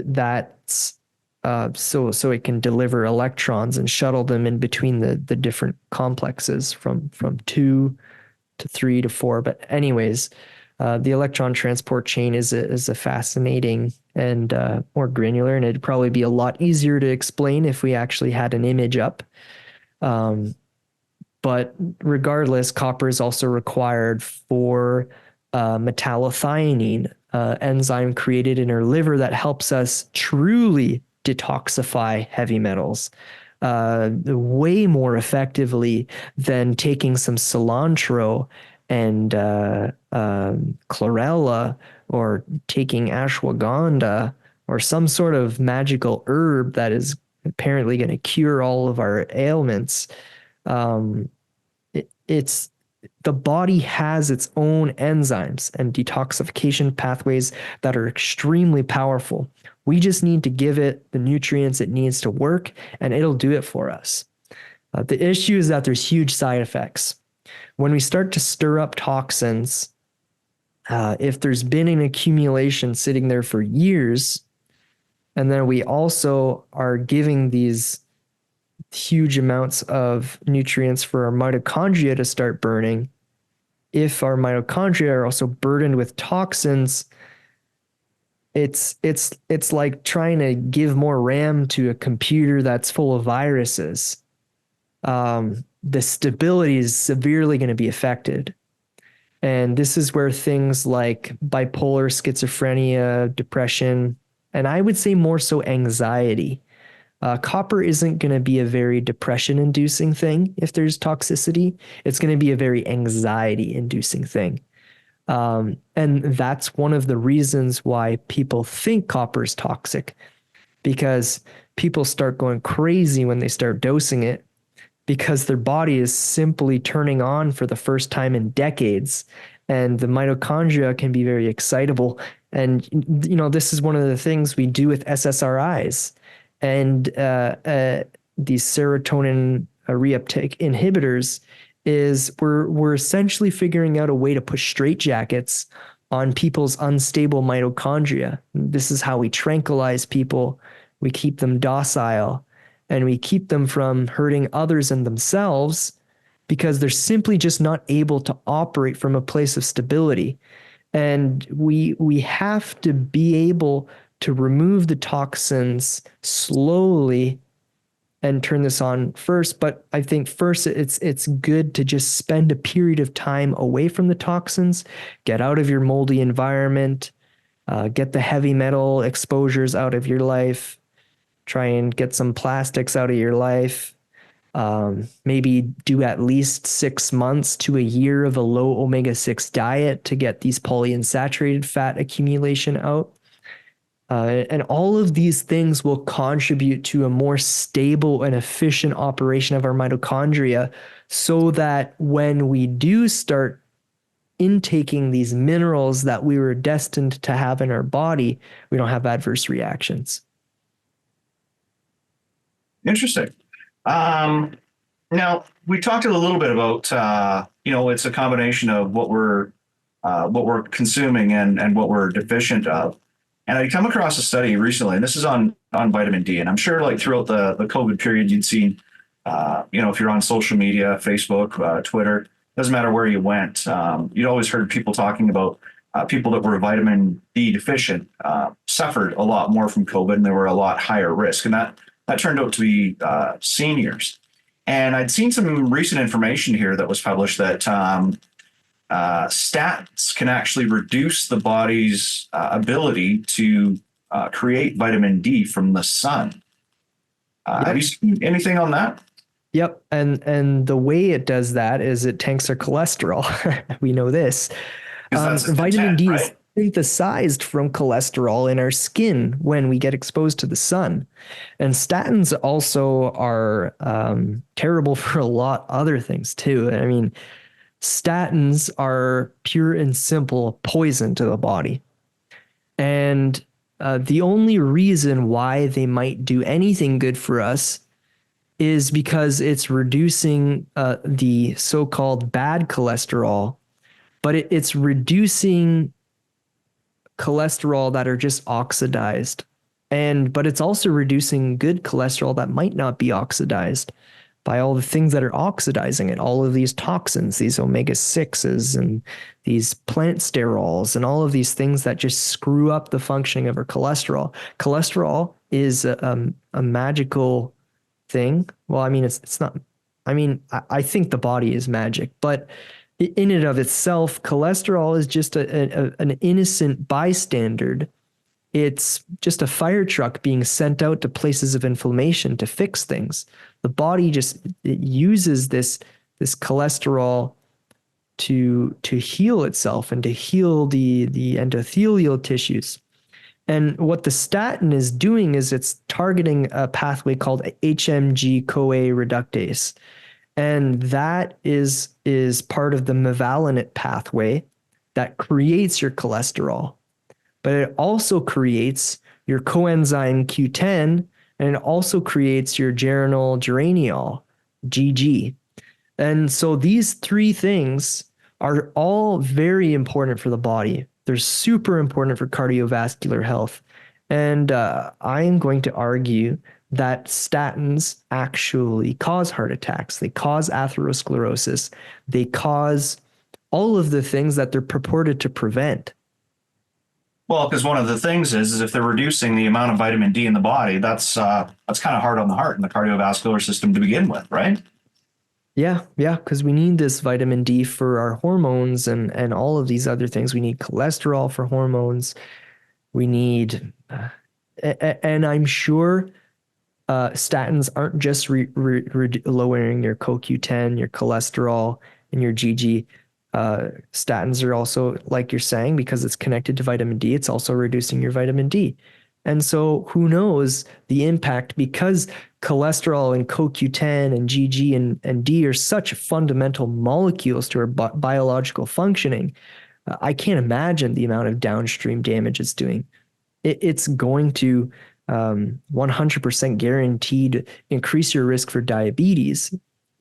that's so it can deliver electrons and shuttle them in between the different complexes from 2 to 3 to 4. But anyways, the electron transport chain is a fascinating and more granular, and it'd probably be a lot easier to explain if we actually had an image up. But regardless, copper is also required for metallothionein, enzyme created in our liver that helps us truly detoxify heavy metals way more effectively than taking some cilantro and chlorella, or taking ashwagandha, or some sort of magical herb that is apparently going to cure all of our ailments. Um, it's the body has its own enzymes and detoxification pathways that are extremely powerful. We just need to give it the nutrients it needs to work, and it'll do it for us. The issue is that there's huge side effects. When we start to stir up toxins, if there's been an accumulation sitting there for years, and then we also are giving these huge amounts of nutrients for our mitochondria to start burning, if our mitochondria are also burdened with toxins, it's like trying to give more RAM to a computer that's full of viruses. The stability is severely going to be affected. And this is where things like bipolar, schizophrenia, depression, and I would say more so anxiety. Copper isn't going to be a very depression-inducing thing if there's toxicity. It's going to be a very anxiety-inducing thing. And that's one of the reasons why people think copper is toxic, because people start going crazy when they start dosing it, because their body is simply turning on for the first time in decades, and the mitochondria can be very excitable. And, you know, this is one of the things we do with SSRIs and these serotonin reuptake inhibitors, is we're essentially figuring out a way to push straitjackets on people's unstable mitochondria. This is how we tranquilize people. We keep them docile, and we keep them from hurting others and themselves, because they're simply just not able to operate from a place of stability. And we have to be able to remove the toxins slowly and turn this on first. But I think first it's good to just spend a period of time away from the toxins, get out of your moldy environment, get the heavy metal exposures out of your life, try and get some plastics out of your life. Maybe do at least 6 months to a year of a low omega-6 diet to get these polyunsaturated fat accumulation out. And all of these things will contribute to a more stable and efficient operation of our mitochondria, so that when we do start intaking these minerals that we were destined to have in our body, we don't have adverse reactions. Interesting. Now we talked a little bit about, it's a combination of what we're consuming and what we're deficient of. And I come across a study recently, and this is on vitamin D. And I'm sure, like, throughout the COVID period, you'd seen, if you're on social media, Facebook, Twitter, doesn't matter where you went, you'd always heard people talking about people that were vitamin D deficient suffered a lot more from COVID, and they were a lot higher risk. And that turned out to be seniors. And I'd seen some recent information here that was published that statins can actually reduce the body's ability to create vitamin D from the sun. Yep. Have you seen anything on that? Yep. And the way it does that is it tanks our cholesterol. We know this. That's Vitamin intent, D right? is, synthesized from cholesterol in our skin when we get exposed to the sun. And statins also are terrible for a lot other things too. I mean, statins are pure and simple poison to the body. And the only reason why they might do anything good for us is because it's reducing the so-called bad cholesterol, but it's reducing cholesterol that are just oxidized. But it's also reducing good cholesterol that might not be oxidized by all the things that are oxidizing it, all of these toxins, these omega-6s and these plant sterols and all of these things that just screw up the functioning of our cholesterol. Cholesterol is a magical thing. Well, I mean, it's not, I mean, I think the body is magic, but in and of itself, cholesterol is just an innocent bystander. It's just a fire truck being sent out to places of inflammation to fix things. The body just it uses this cholesterol to heal itself and to heal the endothelial tissues. And what the statin is doing is it's targeting a pathway called HMG-CoA reductase. And that is part of the mevalonate pathway that creates your cholesterol. But it also creates your coenzyme Q10, and it also creates your geranyl, GG. And so these three things are all very important for the body. They're super important for cardiovascular health. And I am going to argue that statins actually cause heart attacks. They cause atherosclerosis. They cause all of the things that they're purported to prevent. Well, because one of the things is if they're reducing the amount of vitamin D in the body, that's kind of hard on the heart and the cardiovascular system to begin with, right? Yeah, because we need this vitamin D for our hormones and all of these other things. We need cholesterol for hormones. We need, and I'm sure statins aren't just lowering your CoQ10, your cholesterol, and your GG. Statins are also, like you're saying, because it's connected to vitamin D, it's also reducing your vitamin D. And so who knows the impact, because cholesterol and CoQ10 and GG and D are such fundamental molecules to our biological functioning. I can't imagine the amount of downstream damage it's doing. It's going to 100% guaranteed increase your risk for diabetes.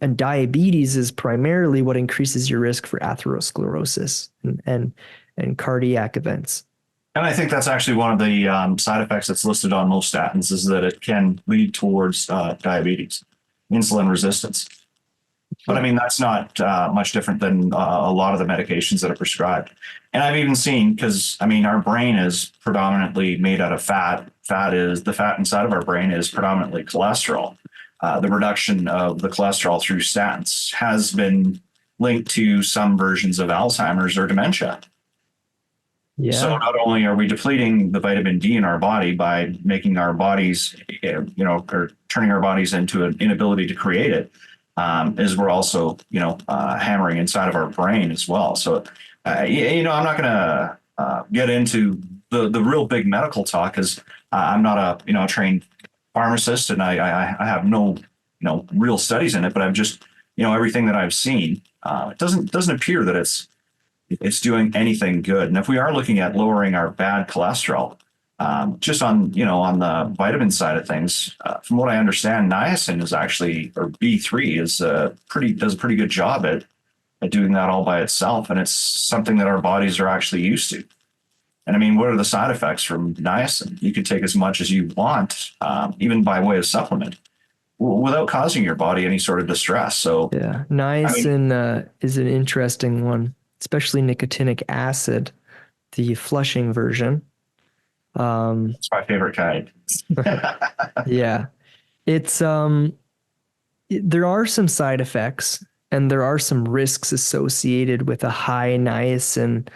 And diabetes is primarily what increases your risk for atherosclerosis and cardiac events. And I think that's actually one of the side effects that's listed on most statins is that it can lead towards diabetes, insulin resistance. But I mean, that's not much different than a lot of the medications that are prescribed. And I've even seen, because I mean, our brain is predominantly made out of fat. The fat inside of our brain is predominantly cholesterol. The reduction of the cholesterol through statins has been linked to some versions of Alzheimer's or dementia. Yeah. So not only are we depleting the vitamin D in our body by making our bodies, or turning our bodies into an inability to create it, is we're also, hammering inside of our brain as well. So, I'm not going to get into the real big medical talk, because I'm not a trained pharmacist, and I have no real studies in it, but I've just everything that I've seen, it doesn't appear that it's doing anything good. And if we are looking at lowering our bad cholesterol, just on the vitamin side of things, from what I understand, niacin is actually, or B3 is does a pretty good job at doing that all by itself, and it's something that our bodies are actually used to. And I mean, what are the side effects from niacin? You could take as much as you want, even by way of supplement, without causing your body any sort of distress. So yeah, niacin is an interesting one, especially nicotinic acid, the flushing version. It's my favorite kind. Yeah, it's there are some side effects and there are some risks associated with a high niacin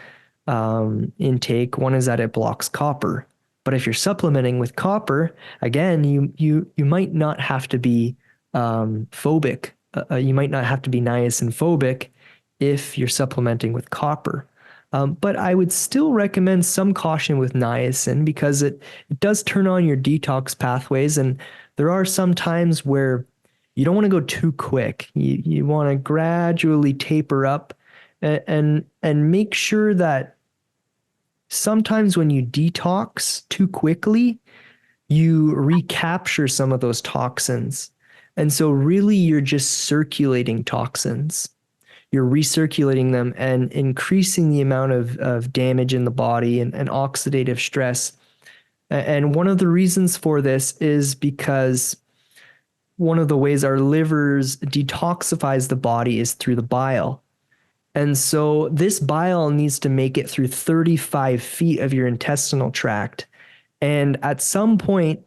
intake. One is that it blocks copper. But if you're supplementing with copper, again, you might not have to be phobic. You might not have to be niacin phobic if you're supplementing with copper. But I would still recommend some caution with niacin because it does turn on your detox pathways. And there are some times where you don't want to go too quick. You want to gradually taper up and make sure that sometimes when you detox too quickly, you recapture some of those toxins. And so really you're just circulating toxins. You're recirculating them and increasing the amount of damage in the body and oxidative stress. And one of the reasons for this is because one of the ways our livers detoxifies the body is through the bile. And so this bile needs to make it through 35 feet of your intestinal tract. And at some point,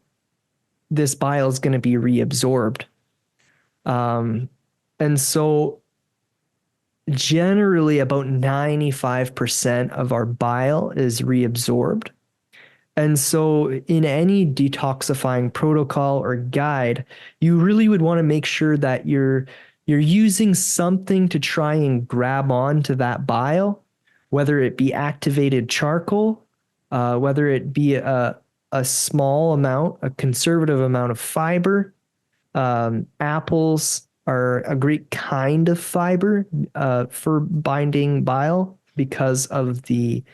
this bile is going to be reabsorbed. And so generally about 95% of our bile is reabsorbed. And so in any detoxifying protocol or guide, you really would want to make sure that you're using something to try and grab on to that bile, whether it be activated charcoal, whether it be a small amount, a conservative amount of fiber. Apples are a great kind of fiber for binding bile because of the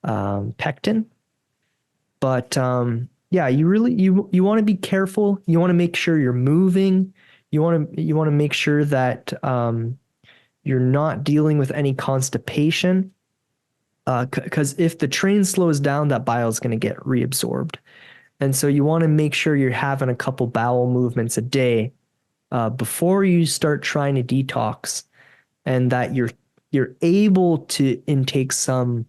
pectin. But yeah, you want to be careful. You want to make sure you're moving. You want to make sure that you're not dealing with any constipation. Because if the train slows down, that bile is going to get reabsorbed. And so you want to make sure you're having a couple bowel movements a day before you start trying to detox, and that you're able to intake some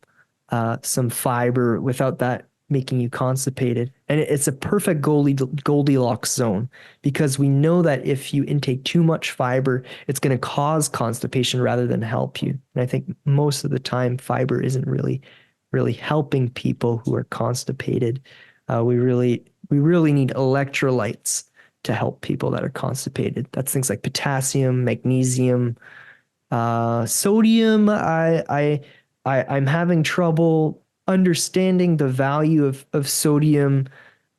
fiber without that making you constipated. And it's a perfect Goldilocks zone, because we know that if you intake too much fiber, it's going to cause constipation rather than help you. And I think most of the time fiber isn't really helping people who are constipated. We really need electrolytes to help people that are constipated. That's things like potassium, magnesium, sodium. I'm having trouble understanding the value of sodium.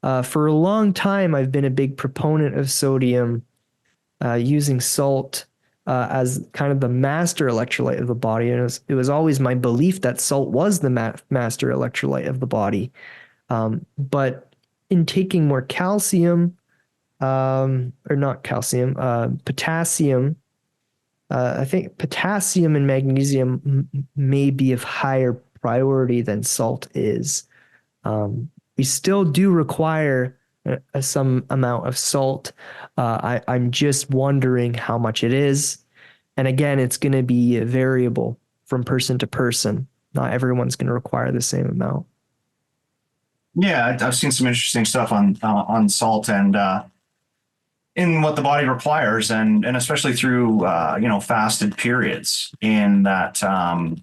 For a long time, I've been a big proponent of sodium, using salt as kind of the master electrolyte of the body. And it was always my belief that salt was the master electrolyte of the body. But in taking more calcium, or not calcium, potassium, I think potassium and magnesium may be of higher priority than salt is. We still do require some amount of salt. I'm just wondering how much it is. And again, it's going to be variable from person to person. Not everyone's going to require the same amount. Yeah, I've seen some interesting stuff on salt and in what the body requires, and especially through fasted periods, in that to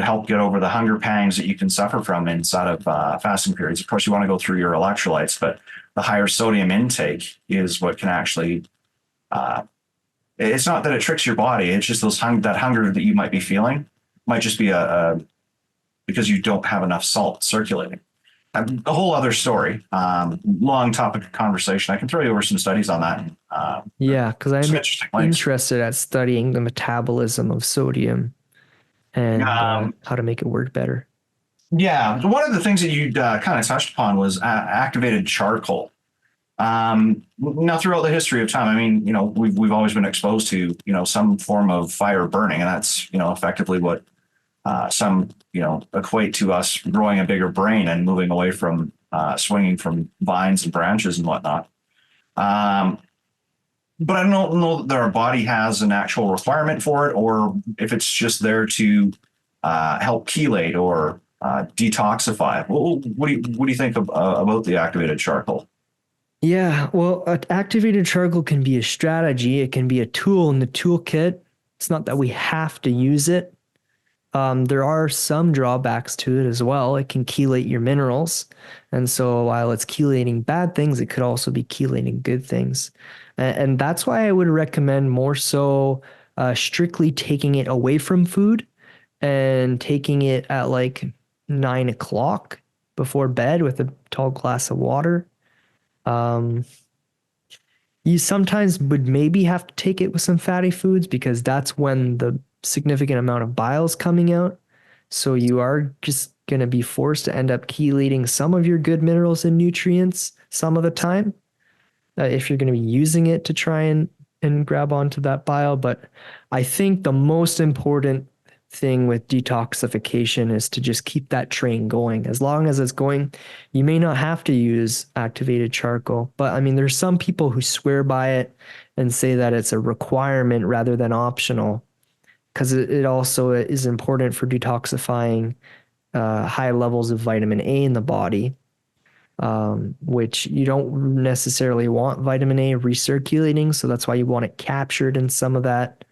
help get over the hunger pangs that you can suffer from inside of fasting periods. Of course, you want to go through your electrolytes, but the higher sodium intake is what can actually. It's not that it tricks your body; it's just that hunger that you might be feeling might just be because you don't have enough salt circulating. A whole other story, long topic of conversation. I can throw you over some studies on that. Yeah, because I'm interested at studying the metabolism of sodium and how to make it work better. Yeah, one of the things that you kind of touched upon was activated charcoal. Now, throughout the history of time, I mean, we've always been exposed to some form of fire burning, and that's effectively what some equate to us growing a bigger brain and moving away from swinging from vines and branches and whatnot. But I don't know that our body has an actual requirement for it, or if it's just there to help chelate or detoxify. What do you think about the activated charcoal? Yeah, well, activated charcoal can be a strategy. It can be a tool in the toolkit. It's not that we have to use it. There are some drawbacks to it as well. It can chelate your minerals. And so while it's chelating bad things, it could also be chelating good things. And that's why I would recommend more so strictly taking it away from food and taking it at like 9 o'clock before bed with a tall glass of water. Um, you sometimes would maybe have to take it with some fatty foods because that's when the significant amount of bile is coming out. So you are just going to be forced to end up chelating some of your good minerals and nutrients some of the time if you're going to be using it to try and grab onto that bile. But I think the most important thing with detoxification is to just keep that train going. As long as it's going, you may not have to use activated charcoal. But I mean, there's some people who swear by it and say that it's a requirement rather than optional, because it also is important for detoxifying high levels of vitamin A in the body, which you don't necessarily want vitamin A recirculating. So that's why you want it captured in some of that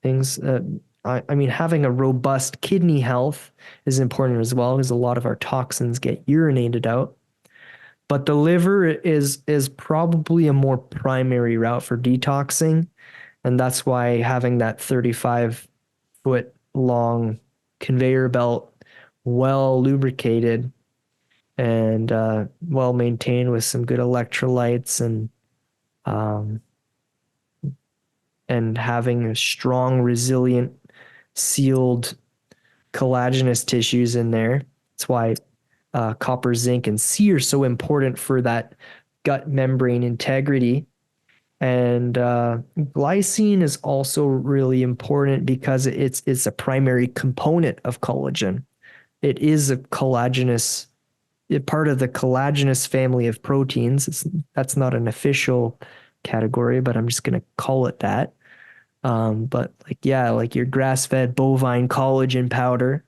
things. I mean, having a robust kidney health is important as well, because a lot of our toxins get urinated out. But the liver is probably a more primary route for detoxing. And that's why having that 35-foot long conveyor belt, well lubricated and well maintained with some good electrolytes and having a strong, resilient, sealed collagenous tissues in there. That's why copper, zinc, and C are so important for that gut membrane integrity. And glycine is also really important because it's a primary component of collagen. It is a collagenous, part of the collagenous family of proteins. That's not an official category, but I'm just going to call it that. But like your grass-fed bovine collagen powder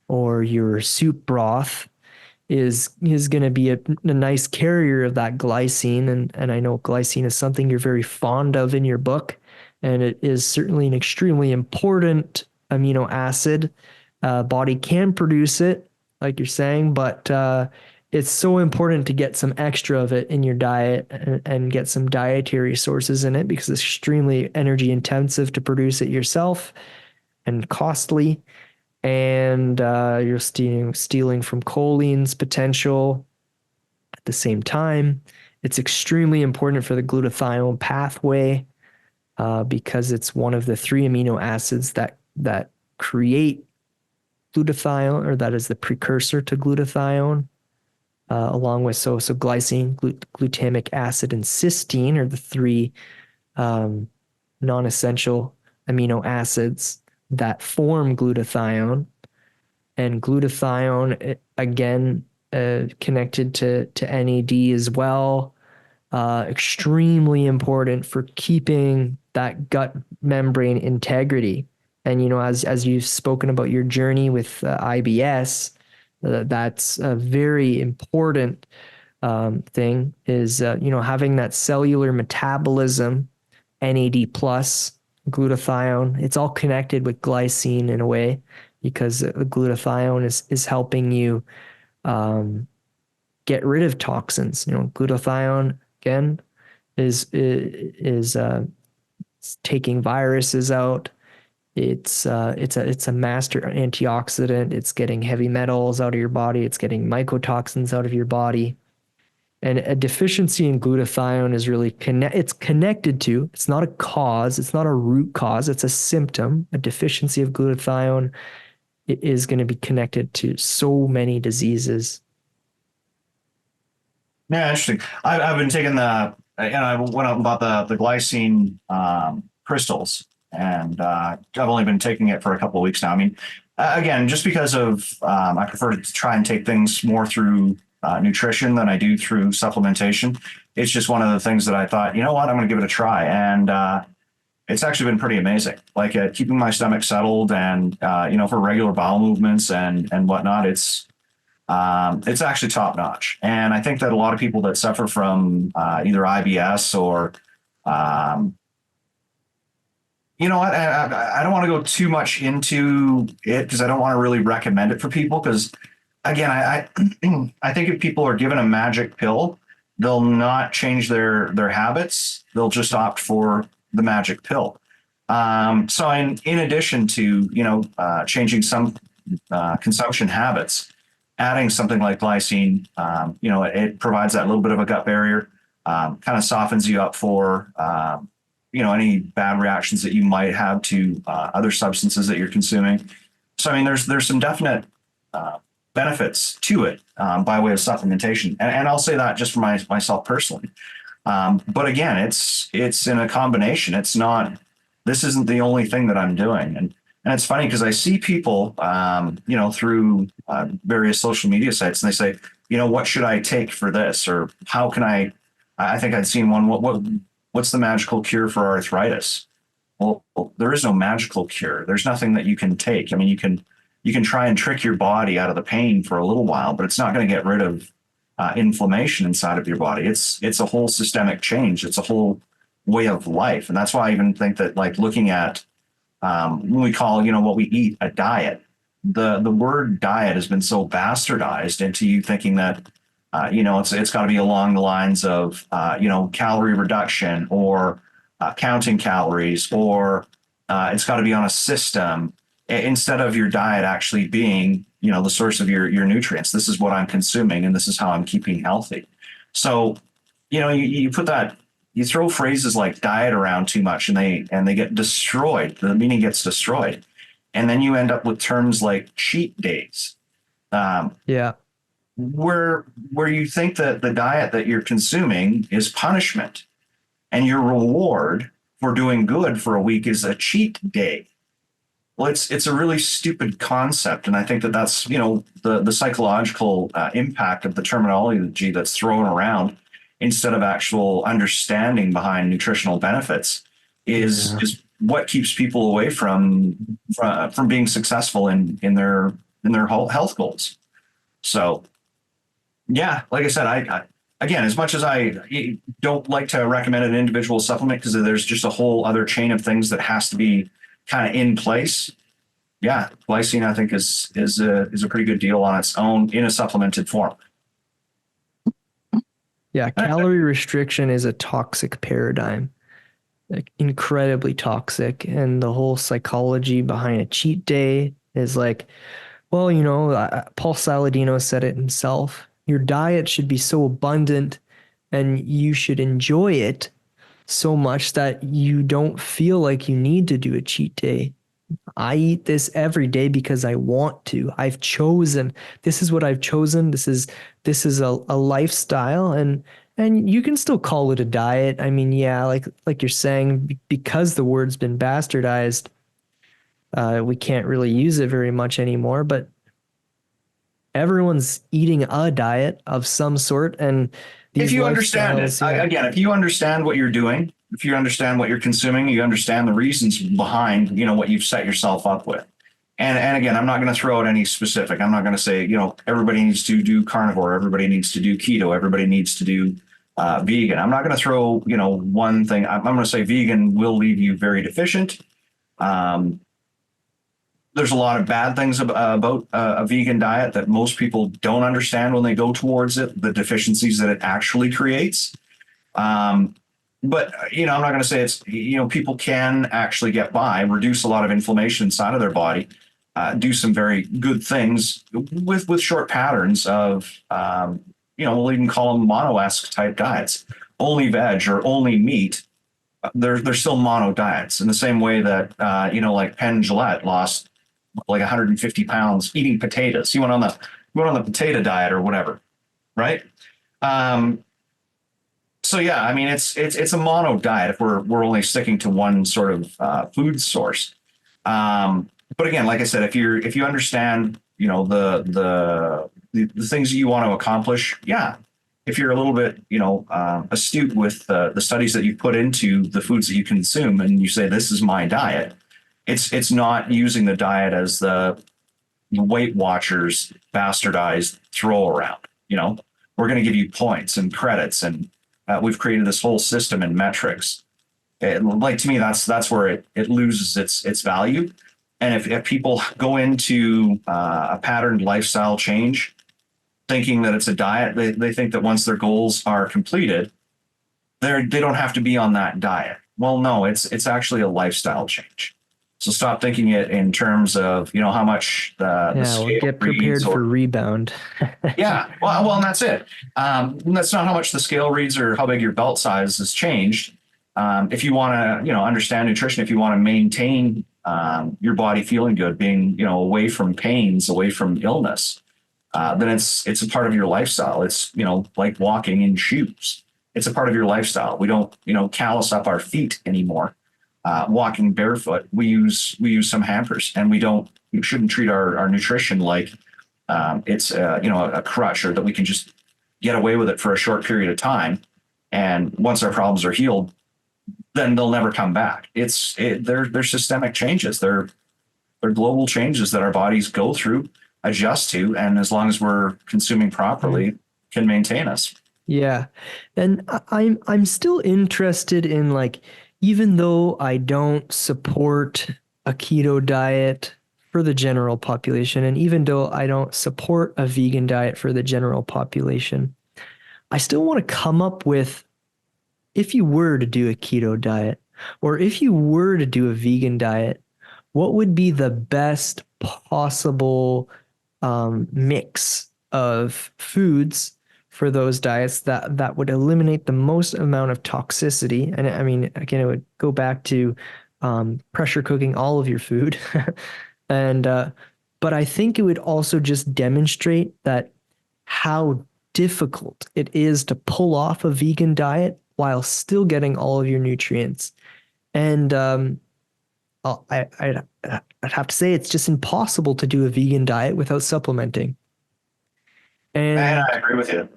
or your soup broth is going to be a nice carrier of that glycine. And I know glycine is something you're very fond of in your book, and it is certainly an extremely important amino acid. Body can produce it, like you're saying, but it's so important to get some extra of it in your diet and get some dietary sources in it, because it's extremely energy intensive to produce it yourself and costly. And you're stealing from choline's potential at the same time. It's extremely important for the glutathione pathway because it's one of the 3 amino acids that create glutathione, or that is the precursor to glutathione, along with glycine, glutamic acid, and cysteine are the 3 non-essential amino acids that form glutathione. And glutathione, again, connected to NAD as well, extremely important for keeping that gut membrane integrity. And, as you've spoken about your journey with IBS, that's a very important thing is, having that cellular metabolism, NAD plus, glutathione. It's all connected with glycine in a way, because the glutathione is helping you get rid of toxins. Glutathione again is taking viruses out. It's a master antioxidant. It's getting heavy metals out of your body. It's getting mycotoxins out of your body. And a deficiency in glutathione is really it's connected to, it's not a cause, it's not a root cause, it's a symptom. A deficiency of glutathione is going to be connected to so many diseases. Yeah, interesting. I've been taking I went out and bought the glycine crystals, and I've only been taking it for a couple of weeks now. I mean, again, just because of I prefer to try and take things more through nutrition than I do through supplementation. It's just one of the things that I thought, I'm going to give it a try, and it's actually been pretty amazing. Like keeping my stomach settled, and for regular bowel movements and whatnot, it's actually top notch. And I think that a lot of people that suffer from either IBS or I don't want to go too much into it because I don't want to really recommend it for people, because again, I think if people are given a magic pill, they'll not change their habits. They'll just opt for the magic pill. So in addition to, changing some consumption habits, adding something like glycine, it provides that little bit of a gut barrier, kind of softens you up for, any bad reactions that you might have to other substances that you're consuming. So, I mean, there's some definite benefits to it by way of supplementation. And I'll say that just for myself personally. But again, it's in a combination. This isn't the only thing that I'm doing. And it's funny because I see people, through various social media sites, and they say, what should I take for this? Or how can I think I'd seen one, what's the magical cure for arthritis? Well, there is no magical cure. There's nothing that you can take. I mean, you can try and trick your body out of the pain for a little while, but it's not going to get rid of inflammation inside of your body. It's a whole systemic change. It's a whole way of life. And that's why I even think that, like, looking at when we call, what we eat a diet, the word diet has been so bastardized into you thinking that, it's got to be along the lines of, calorie reduction or counting calories, or it's got to be on a system instead of your diet actually being, the source of your nutrients. This is what I'm consuming and this is how I'm keeping healthy. So, you put that, you throw phrases like diet around too much and they get destroyed. The meaning gets destroyed. And then you end up with terms like cheat days. Yeah. Where you think that the diet that you're consuming is punishment and your reward for doing good for a week is a cheat day. Well, it's a really stupid concept. And I think that's, the psychological impact of the terminology that's thrown around instead of actual understanding behind nutritional benefits is what keeps people away from being successful in their health goals. So, yeah, like I said, I again, as much as I don't like to recommend an individual supplement because there's just a whole other chain of things that has to be kind of in place. Yeah, glycine I think is a pretty good deal on its own in a supplemented form. Yeah, calorie restriction is a toxic paradigm, like incredibly toxic. And the whole psychology behind a cheat day is like, well, Paul Saladino said it himself. Your diet should be so abundant and you should enjoy it so much that you don't feel like you need to do a cheat day. I eat this every day because I want to. I've chosen. This is what I've chosen. This is a lifestyle, and you can still call it a diet. I mean, yeah, like you're saying, because the word's been bastardized, we can't really use it very much anymore. But everyone's eating a diet of some sort, and if you understand it, again, if you understand what you're doing, if you understand what you're consuming, you understand the reasons behind, what you've set yourself up with. And again, I'm not going to throw out any specific. I'm not going to say, everybody needs to do carnivore, everybody needs to do keto, everybody needs to do vegan. I'm not going to throw, one thing. I'm going to say vegan will leave you very deficient. There's a lot of bad things about a vegan diet that most people don't understand when they go towards it, the deficiencies that it actually creates. But, I'm not going to say it's, people can actually get by, reduce a lot of inflammation inside of their body, do some very good things with short patterns of, we'll even call them mono-esque type diets, only veg or only meat. They're still mono diets in the same way that, like Penn Jillette lost like 150 pounds eating potatoes. He went on the potato diet or whatever. Right. So yeah, I mean, it's a mono diet if we're only sticking to one sort of food source. But again, like I said, if you understand, the things that you want to accomplish, yeah. If you're a little bit, astute with the studies that you put into the foods that you consume, and you say this is my diet, it's not using the diet as the Weight Watchers bastardized throw around. We're going to give you points and credits and we've created this whole system and metrics. To me, that's where it loses its value. And if people go into a patterned lifestyle change, thinking that it's a diet, they think that once their goals are completed, they don't have to be on that diet. Well, no, it's actually a lifestyle change. So stop thinking it in terms of, how much the Yeah, well, scale get reads, prepared for or rebound. yeah, well, and that's it. That's not how much the scale reads or how big your belt size has changed. If you want to, understand nutrition, if you want to maintain your body feeling good, being, away from pains, away from illness, then it's a part of your lifestyle. It's, like walking in shoes. It's a part of your lifestyle. We don't, callous up our feet anymore. Walking barefoot, we use some hampers, and we shouldn't treat our nutrition like it's a crutch, or that we can just get away with it for a short period of time. And once our problems are healed, then they'll never come back. They're systemic changes. They're global changes that our bodies go through, adjust to, and as long as we're consuming properly, can maintain us. Yeah. And I'm still interested in, like, even though I don't support a keto diet for the general population, and even though I don't support a vegan diet for the general population, I still want to come up with, if you were to do a keto diet, or if you were to do a vegan diet, what would be the best possible mix of foods for those diets that would eliminate the most amount of toxicity? And I mean, again, it would go back to pressure cooking all of your food. And but I think it would also just demonstrate that how difficult it is to pull off a vegan diet while still getting all of your nutrients. And I'd have to say it's just impossible to do a vegan diet without supplementing. And And I agree with you.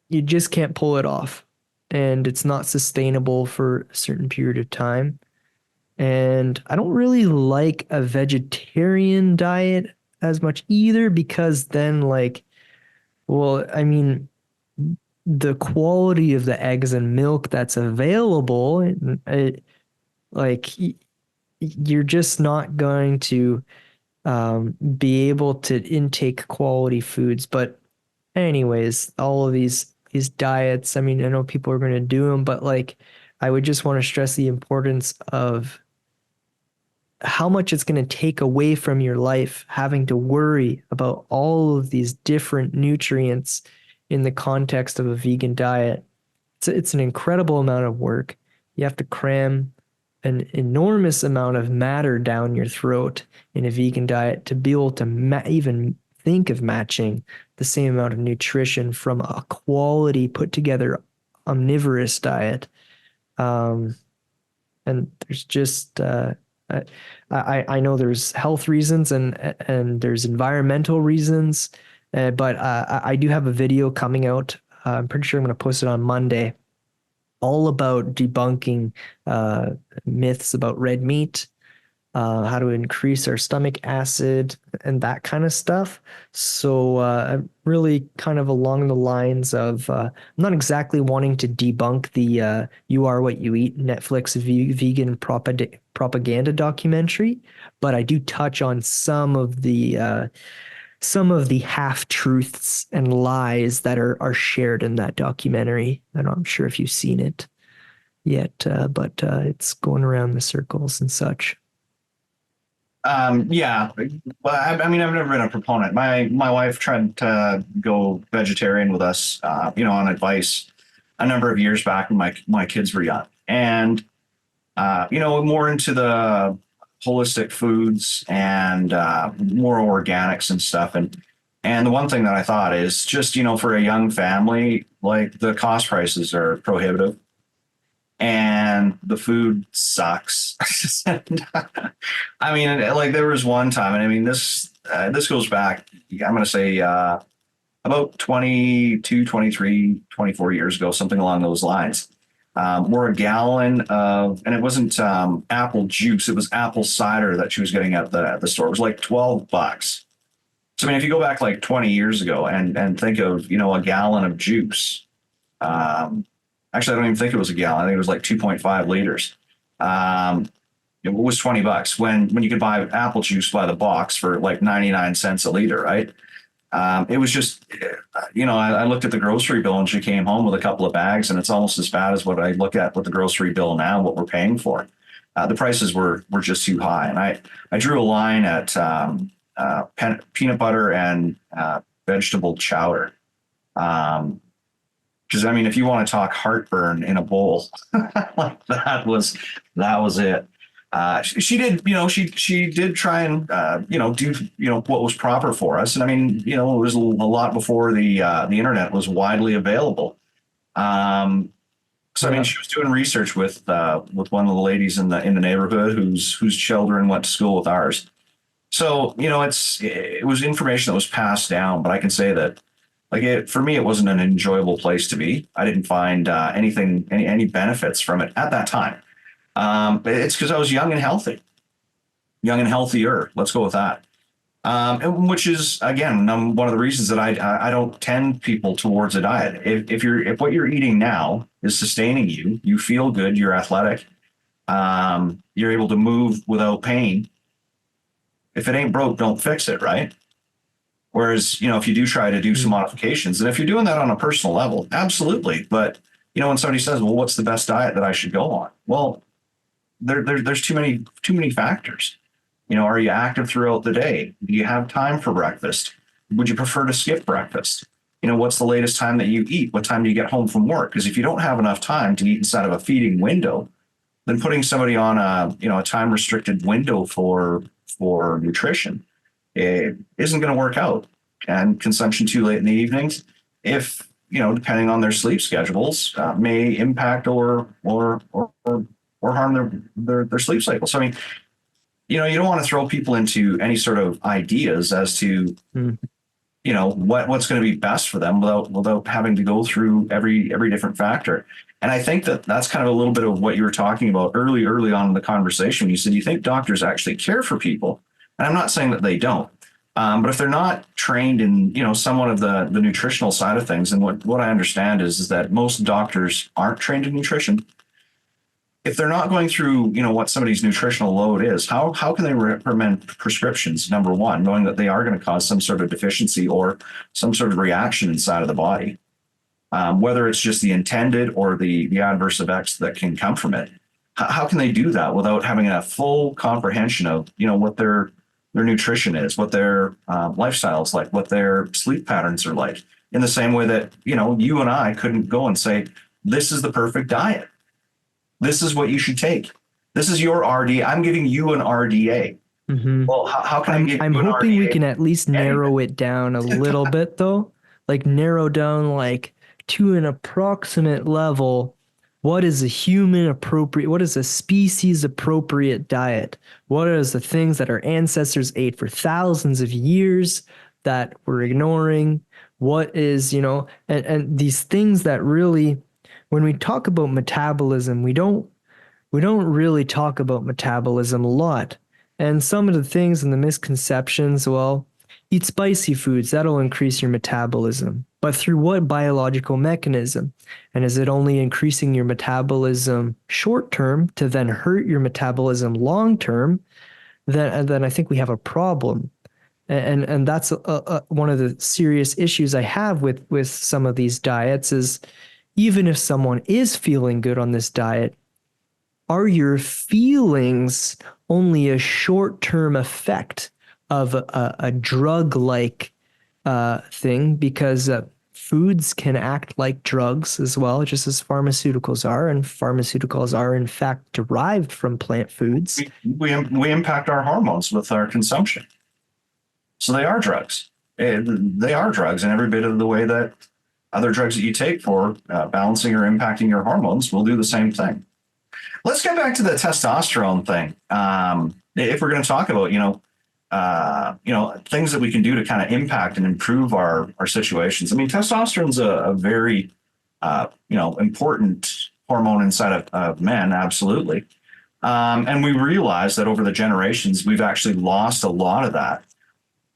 you just can't pull it off. And it's not sustainable for a certain period of time. And I don't really like a vegetarian diet as much either, because then, like, well, I mean, the quality of the eggs and milk that's available, like, you're just not going to be able to intake quality foods. But anyways, all of these diets, I mean, I know people are going to do them, but, like, I would just want to stress the importance of how much it's going to take away from your life having to worry about all of these different nutrients in the context of a vegan diet. It's an incredible amount of work. You have to cram an enormous amount of matter down your throat in a vegan diet to be able to even think of matching the same amount of nutrition from a quality put together omnivorous diet. And there's just I know there's health reasons and there's environmental reasons, but I do have a video coming out. I'm pretty sure I'm going to post it on Monday, all about debunking myths about red meat, how to increase our stomach acid, and that kind of stuff. So I'm really kind of along the lines of I'm not exactly wanting to debunk the "You Are What You Eat" Netflix vegan propaganda documentary, but I do touch on some of the half truths and lies that are shared in that documentary. I'm not sure if you've seen it yet, but it's going around the circles and such. Yeah, well, I mean, I've never been a proponent. My wife tried to go vegetarian with us, on advice a number of years back when my kids were young, and more into the holistic foods and more organics and stuff. And the one thing that I thought is just, for a young family, like, the cost prices are prohibitive and the food sucks. And, I mean, like, there was one time, and I mean, this goes back, I'm going to say about 22, 23, 24 years ago, something along those lines. Where a gallon of, and it wasn't apple juice, it was apple cider that she was getting at the store. It was like $12. So I mean, if you go back like 20 years ago and think of, a gallon of juice, actually, I don't even think it was a gallon. I think it was like 2.5 liters. It was $20 when you could buy apple juice by the box for like 99 cents a liter, right? It was just, I looked at the grocery bill and she came home with a couple of bags, and it's almost as bad as what I look at with the grocery bill now, what we're paying for. The prices were just too high. And I drew a line at peanut butter and vegetable chowder. Because I mean, if you want to talk heartburn in a bowl, like that was it. She did, she did try and do what was proper for us. And I mean, it was a lot before the internet was widely available. So I mean, she was doing research with one of the ladies in the neighborhood whose children went to school with ours. So it was information that was passed down. But I can say that, for me, it wasn't an enjoyable place to be. I didn't find any benefits from it at that time. It's because I was young and healthy, young and healthier. Let's go with that. Which is, again, one of the reasons that I don't tend people towards a diet. If what you're eating now is sustaining you, you feel good, you're athletic, you're able to move without pain. If it ain't broke, don't fix it, right? Whereas, if you do try to do some modifications, and if you're doing that on a personal level, absolutely. But, when somebody says, well, what's the best diet that I should go on? Well, there's too many factors. Are you active throughout the day? Do you have time for breakfast? Would you prefer to skip breakfast? What's the latest time that you eat? What time do you get home from work? Because if you don't have enough time to eat inside of a feeding window, then putting somebody on a time restricted window for nutrition, it isn't going to work out. And consumption too late in the evenings, if depending on their sleep schedules, may impact or harm their sleep cycle. So I mean, you don't want to throw people into any sort of ideas as to what's going to be best for them without having to go through every different factor. And I think that's kind of a little bit of what you were talking about early on in the conversation. You said you think doctors actually care for people, and I'm not saying that they don't. But if they're not trained in, somewhat of the nutritional side of things, and what I understand is that most doctors aren't trained in nutrition. If they're not going through, what somebody's nutritional load is, how can they recommend prescriptions, number one, knowing that they are going to cause some sort of deficiency or some sort of reaction inside of the body, whether it's just the intended or the adverse effects that can come from it? How can they do that without having a full comprehension of, what their nutrition is, what their lifestyle is like, what their sleep patterns are like, in the same way that, you and I couldn't go and say, this is the perfect diet. This is what you should take. This is your RDA. I'm giving you an RDA. Mm-hmm. Well, how can I give I'm you an hoping RDA? we can at least narrow it down a little bit, though. Narrow down to an approximate level. What is a human appropriate? What is a species appropriate diet? What are the things that our ancestors ate for thousands of years that we're ignoring? What is, and these things that really, when we talk about metabolism, we don't really talk about metabolism a lot. And some of the things and the misconceptions, well, eat spicy foods, that'll increase your metabolism. But through what biological mechanism? And is it only increasing your metabolism short term to then hurt your metabolism long term? Then I think we have a problem. And that's one of the serious issues I have with some of these diets is, even if someone is feeling good on this diet, are your feelings only a short-term effect of a drug-like thing? Because foods can act like drugs as well, just as pharmaceuticals are, and pharmaceuticals are in fact derived from plant foods. We impact our hormones with our consumption. So they are drugs. They are drugs in every bit of the way that other drugs that you take for balancing or impacting your hormones will do the same thing. Let's get back to the testosterone thing. If we're going to talk about, things that we can do to kind of impact and improve our situations. I mean, testosterone's a very, important hormone inside of men. Absolutely. And we realize that over the generations, we've actually lost a lot of that.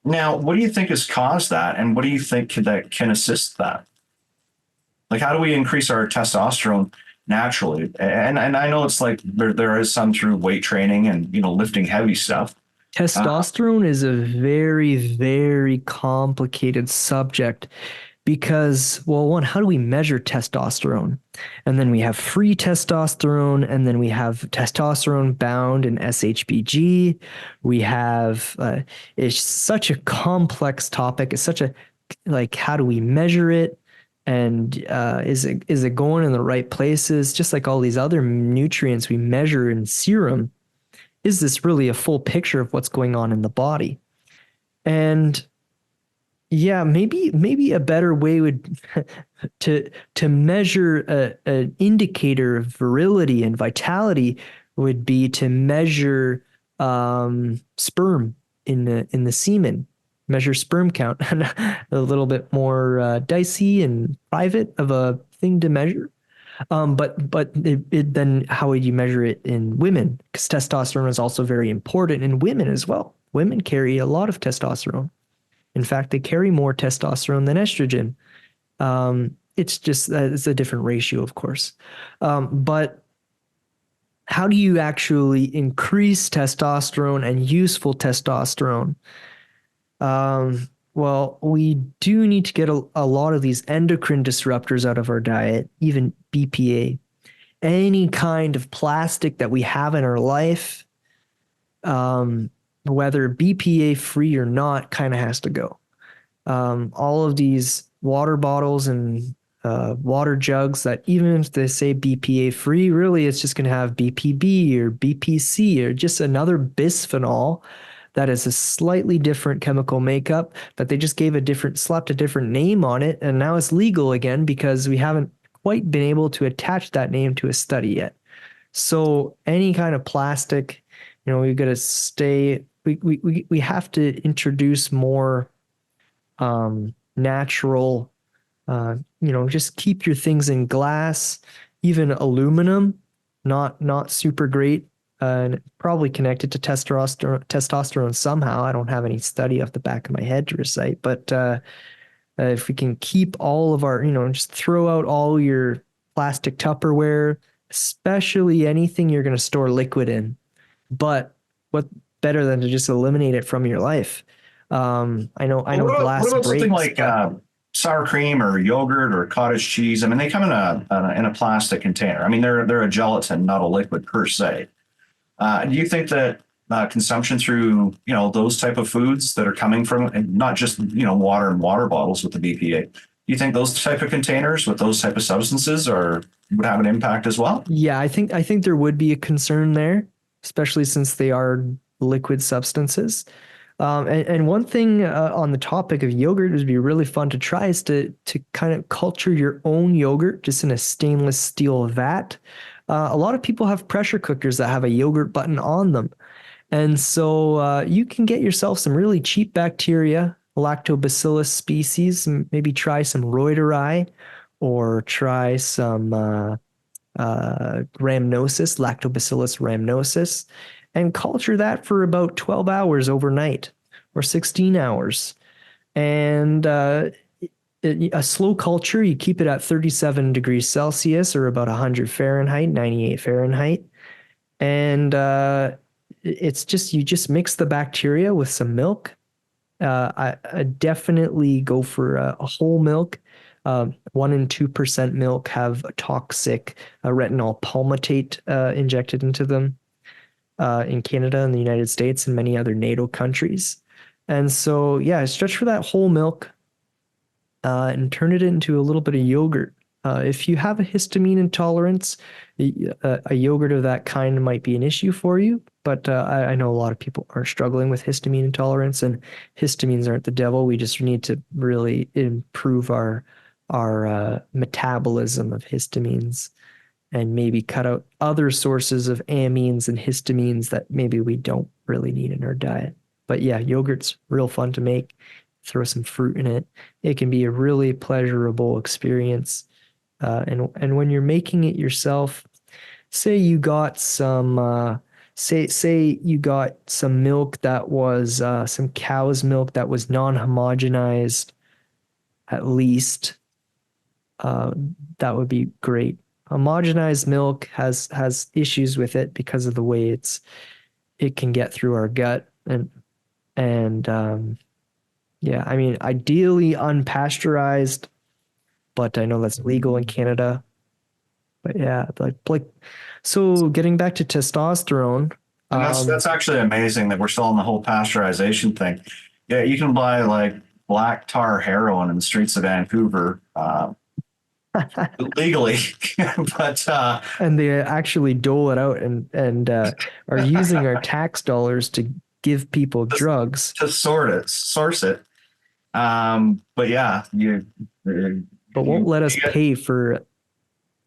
Now, what do you think has caused that? And what do you think that can assist that? How do we increase our testosterone naturally? And I know it's there is some through weight training and, lifting heavy stuff. Testosterone is a very, very complicated subject because, well, one, how do we measure testosterone? And then we have free testosterone, and then we have testosterone bound in SHBG. We have, it's such a complex topic. It's such a, like, how do we measure it? And is it going in the right places? Just like all these other nutrients we measure in serum, is this really a full picture of what's going on in the body? And yeah, maybe a better way would to measure an indicator of virility and vitality would be to measure sperm in the semen, measure sperm count. A little bit more dicey and private of a thing to measure. But then how would you measure it in women? Because testosterone is also very important in women as well. Women carry a lot of testosterone. In fact, they carry more testosterone than estrogen. It's just it's a different ratio, of course. But how do you actually increase testosterone and useful testosterone? Well, we do need to get a lot of these endocrine disruptors out of our diet, even BPA. Any kind of plastic that we have in our life, whether BPA free or not, kind of has to go. All of these water bottles and water jugs that even if they say BPA free, really it's just going to have BPB or BPC or just another bisphenol that is a slightly different chemical makeup that they just slapped a different name on it. And now it's legal again because we haven't quite been able to attach that name to a study yet. So any kind of plastic, we've got to we have to introduce more natural, just keep your things in glass, even aluminum, not super great. And probably connected to testosterone somehow. I don't have any study off the back of my head to recite, but if we can keep all of our, just throw out all your plastic Tupperware, especially anything you're going to store liquid in. But what better than to just eliminate it from your life? I know glass what about something breaks, like sour cream or yogurt or cottage cheese? I mean, they come in a plastic container. I mean, they're a gelatin, not a liquid per se. Do you think that consumption through, those type of foods that are coming from, and not just, water and water bottles with the BPA, do you think those type of containers with those type of substances would have an impact as well? Yeah, I think there would be a concern there, especially since they are liquid substances. And one thing on the topic of yogurt would be really fun to try is to kind of culture your own yogurt just in a stainless steel vat. A lot of people have pressure cookers that have a yogurt button on them. And so you can get yourself some really cheap bacteria, lactobacillus species, and maybe try some reuteri or try some rhamnosus, lactobacillus rhamnosus, and culture that for about 12 hours overnight or 16 hours. And a slow culture, you keep it at 37 degrees Celsius or about 100 Fahrenheit, 98 Fahrenheit. And it's just, you just mix the bacteria with some milk. I definitely go for a whole milk. 1% and 2% milk have toxic retinol palmitate injected into them in Canada and the United States and many other NATO countries. And so, yeah, stretch for that whole milk. And turn it into a little bit of yogurt. If you have a histamine intolerance, a yogurt of that kind might be an issue for you. But I know a lot of people are struggling with histamine intolerance, and histamines aren't the devil. We just need to really improve our metabolism of histamines and maybe cut out other sources of amines and histamines that maybe we don't really need in our diet. But yeah, yogurt's real fun to make. Throw some fruit in it. It can be a really pleasurable experience. And when you're making it yourself, say you got some say you got some milk that was some cow's milk that was non-homogenized, at least that would be great. Homogenized milk has issues with it because of the way it can get through our gut. and yeah, I mean, ideally unpasteurized, but I know that's legal in Canada. But yeah, so getting back to testosterone, And that's actually amazing that we're still on the whole pasteurization thing. Yeah, you can buy like black tar heroin in the streets of Vancouver legally, but and they actually dole it out and are using our tax dollars to give people drugs, to source it. But yeah, but won't let us pay for.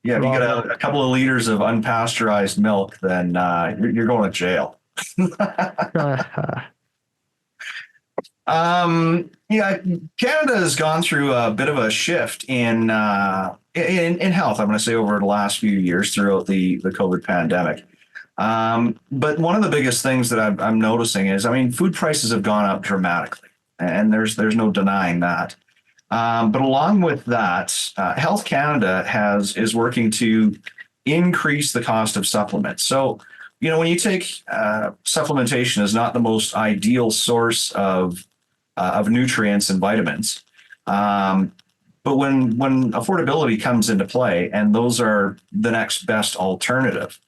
Yeah, if you get a couple of liters of unpasteurized milk, then you're going to jail. Yeah, Canada has gone through a bit of a shift in health. I'm going to say over the last few years throughout the COVID pandemic. But one of the biggest things that I'm noticing is, I mean, food prices have gone up dramatically, and there's no denying that. But along with that, Health Canada is working to increase the cost of supplements. So, when you take supplementation is not the most ideal source of nutrients and vitamins. But when affordability comes into play, and those are the next best alternative,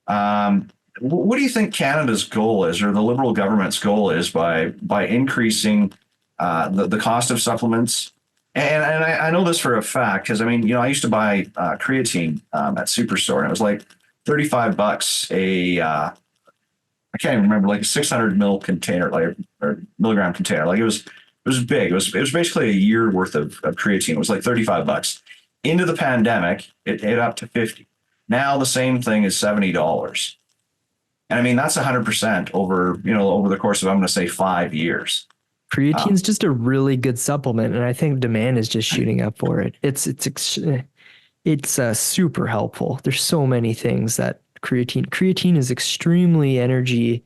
what do you think Canada's goal is, or the Liberal government's goal is, by increasing the cost of supplements? And I know this for a fact because I mean, I used to buy creatine at Superstore, and it was like $35 I can't even remember, like a 600 mil container, like, or milligram container. Like it was big. It was basically a year worth of creatine. It was like $35. Into the pandemic, it hit up to 50. Now the same thing is $70. And I mean, that's 100% over the course of, I'm going to say, 5 years. Creatine's just a really good supplement, and I think demand is just shooting up for it. It's super helpful. There's so many things that creatine is extremely energy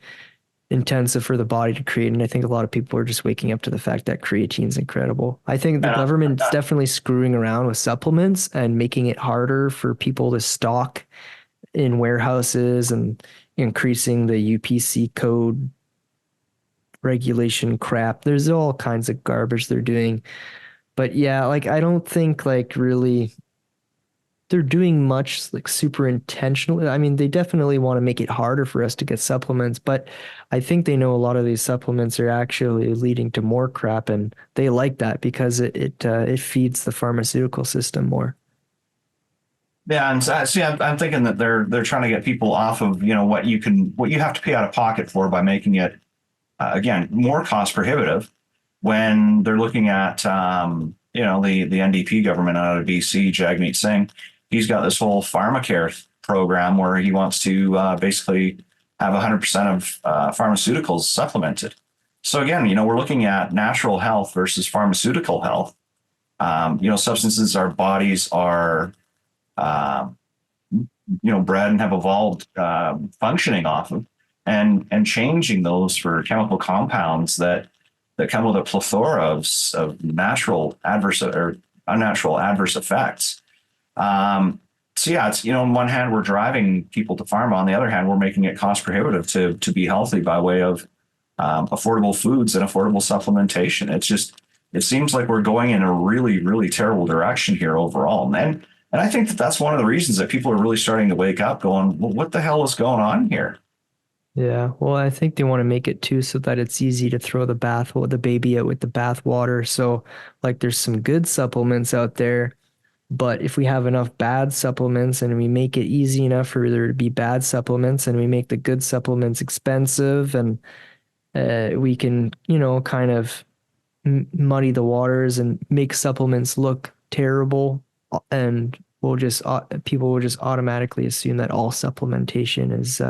intensive for the body to create, and I think a lot of people are just waking up to the fact that creatine's incredible. I think the government's definitely screwing around with supplements and making it harder for people to stock in warehouses and increasing the UPC code regulation crap. There's all kinds of garbage they're doing. But yeah, like I don't think like really they're doing much like super intentionally. I mean, they definitely want to make it harder for us to get supplements, but I think they know a lot of these supplements are actually leading to more crap, and they like that because it feeds the pharmaceutical system more. Yeah, and see, I'm thinking that they're trying to get people off of what you have to pay out of pocket for by making it again more cost prohibitive when they're looking at the NDP government out of BC, Jagmeet Singh. He's got this whole pharmacare program where he wants to basically have 100% of pharmaceuticals supplemented. So again, we're looking at natural health versus pharmaceutical health. Substances our bodies are bred and have evolved functioning off of, and changing those for chemical compounds that come with a plethora of natural adverse or unnatural adverse effects. So yeah, it's, on one hand, we're driving people to pharma. On the other hand, we're making it cost prohibitive to be healthy by way of affordable foods and affordable supplementation. It seems like we're going in a really, really terrible direction here overall. And I think that's one of the reasons that people are really starting to wake up going, well, what the hell is going on here? Yeah, well, I think they want to make it too so that it's easy to throw the baby out with the bath water. So like there's some good supplements out there, but if we have enough bad supplements and we make it easy enough for there to be bad supplements and we make the good supplements expensive, and we can, kind of muddy the waters and make supplements look terrible, and people will just automatically assume that all supplementation is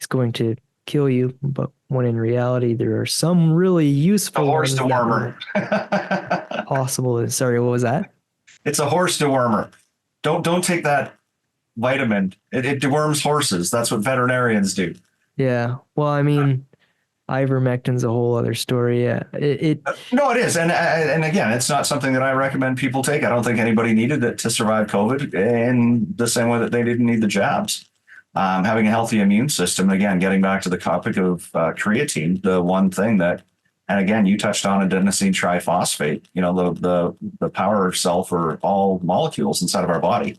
going to kill you. But when in reality, there are some really useful a horse dewormer. Possible. Sorry, what was that? It's a horse dewormer. Don't take that vitamin. It deworms horses. That's what veterinarians do. Yeah. Well, I mean, ivermectin's a whole other story. Yeah. No, it is. And again, it's not something that I recommend people take. I don't think anybody needed it to survive COVID in the same way that they didn't need the jabs. Having a healthy immune system. Again, getting back to the topic of creatine, the one thing that, and again, you touched on adenosine triphosphate. You know, the power cell for all molecules inside of our body,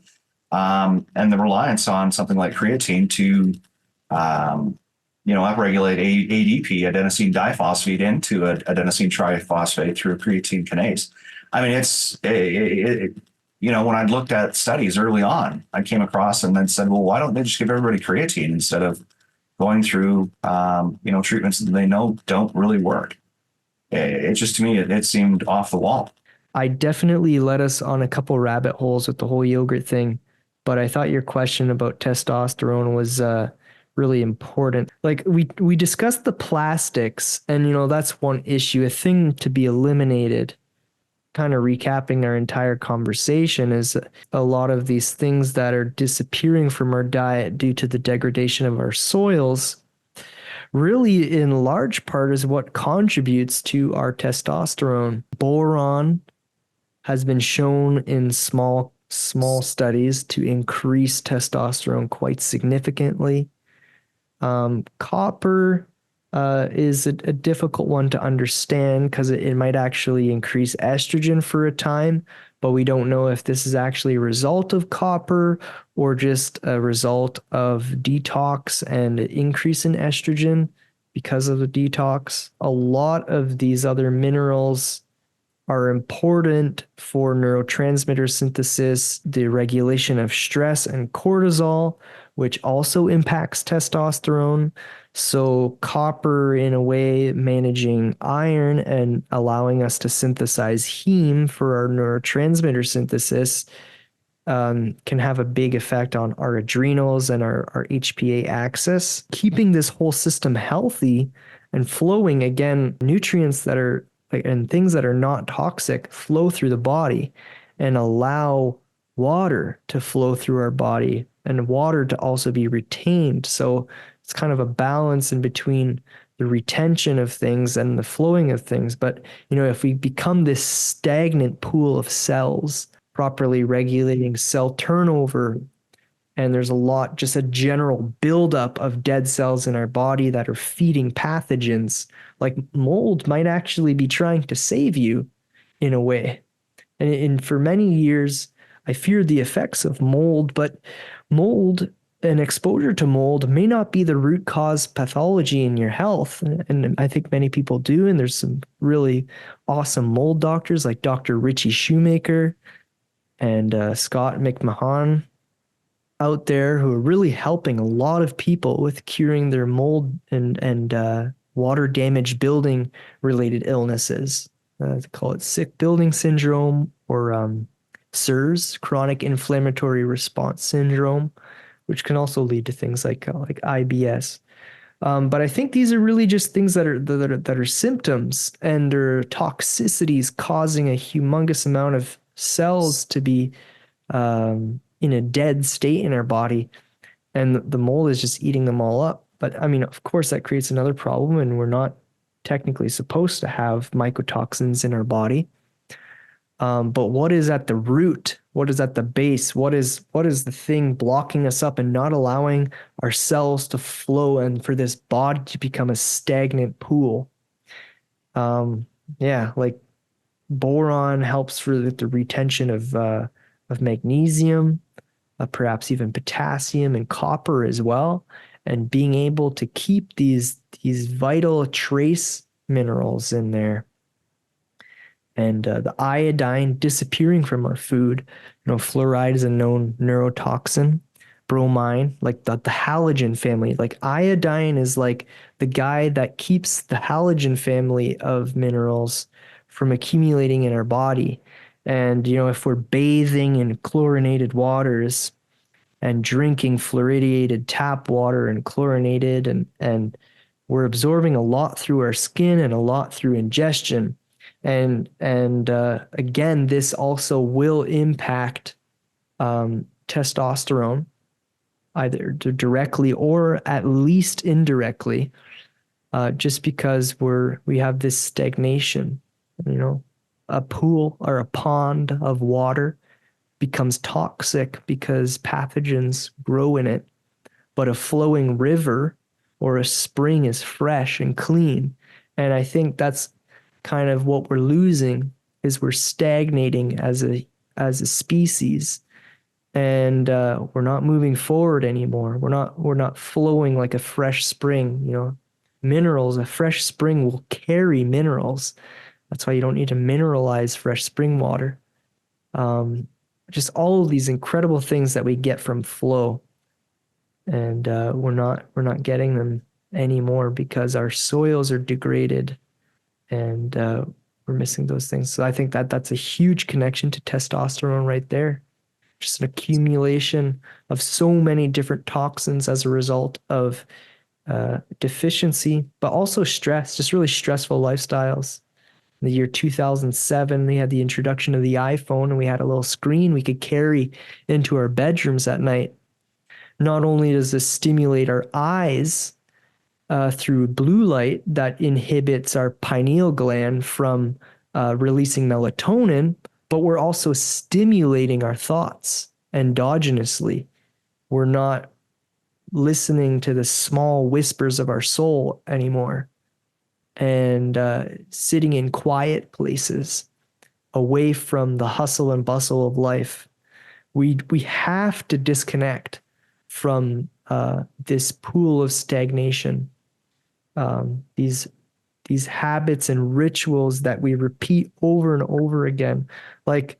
and the reliance on something like creatine to upregulate ADP, adenosine diphosphate, into adenosine triphosphate through a creatine kinase. I mean, when I looked at studies early on, I came across and then said, well, why don't they just give everybody creatine instead of going through, treatments that they know don't really work? It just, to me, it seemed off the wall. I definitely led us on a couple rabbit holes with the whole yogurt thing, but I thought your question about testosterone was really important. Like we discussed the plastics, and that's one issue, a thing to be eliminated. Kind of recapping our entire conversation is a lot of these things that are disappearing from our diet due to the degradation of our soils really in large part is what contributes to our testosterone. Boron has been shown in small studies to increase testosterone quite significantly. Copper is a difficult one to understand because it might actually increase estrogen for a time, but we don't know if this is actually a result of copper or just a result of detox and an increase in estrogen because of the detox. A lot of these other minerals are important for neurotransmitter synthesis, the regulation of stress and cortisol, which also impacts testosterone. So copper, in a way, managing iron and allowing us to synthesize heme for our neurotransmitter synthesis, can have a big effect on our adrenals and our HPA axis. Keeping this whole system healthy and flowing, again, nutrients that are and things that are not toxic flow through the body and allow water to flow through our body and water to also be retained. So it's kind of a balance in between the retention of things and the flowing of things. But, if we become this stagnant pool of cells, properly regulating cell turnover, and there's just a general buildup of dead cells in our body that are feeding pathogens, like mold might actually be trying to save you in a way. And for many years, I feared the effects of mold, but mold and exposure to mold may not be the root cause pathology in your health. And I think many people do. And there's some really awesome mold doctors like Dr. Richie Shoemaker and Scott McMahon out there who are really helping a lot of people with curing their mold and water damage building related illnesses. They call it sick building syndrome, or CIRS, chronic inflammatory response syndrome, which can also lead to things like IBS. But I think these are really just things that are symptoms, and are toxicities causing a humongous amount of cells to be in a dead state in our body, and the mold is just eating them all up. But I mean, of course, that creates another problem, and we're not technically supposed to have mycotoxins in our body. But what is at the root? What is at the base? What is the thing blocking us up and not allowing our cells to flow and for this body to become a stagnant pool? Like boron helps for the retention of magnesium, perhaps even potassium and copper as well, and being able to keep these vital trace minerals in there. And the iodine disappearing from our food. Fluoride is a known neurotoxin. Bromine, like the halogen family. Like iodine is like the guy that keeps the halogen family of minerals from accumulating in our body. And, if we're bathing in chlorinated waters and drinking fluoridated tap water and chlorinated, and we're absorbing a lot through our skin and a lot through ingestion. And again, this also will impact testosterone, either directly or at least indirectly, just because we have this stagnation. A pool or a pond of water becomes toxic because pathogens grow in it. but a flowing river or a spring is fresh and clean. And I think that's kind of what we're losing, is we're stagnating as a species, and we're not moving forward anymore. We're not flowing like a fresh spring. Minerals, a fresh spring will carry minerals. That's why you don't need to mineralize fresh spring water. Just all of these incredible things that we get from flow, and we're not getting them anymore because our soils are degraded, and we're missing those things. So I think that that's a huge connection to testosterone right there. Just an accumulation of so many different toxins as a result of deficiency, but also stress, just really stressful lifestyles. In the year 2007, they had the introduction of the iPhone, and we had a little screen we could carry into our bedrooms at night. Not only does this stimulate our eyes through blue light that inhibits our pineal gland from releasing melatonin, but we're also stimulating our thoughts endogenously. We're not listening to the small whispers of our soul anymore, and sitting in quiet places away from the hustle and bustle of life. We have to disconnect from this pool of stagnation, these habits and rituals that we repeat over and over again. Like,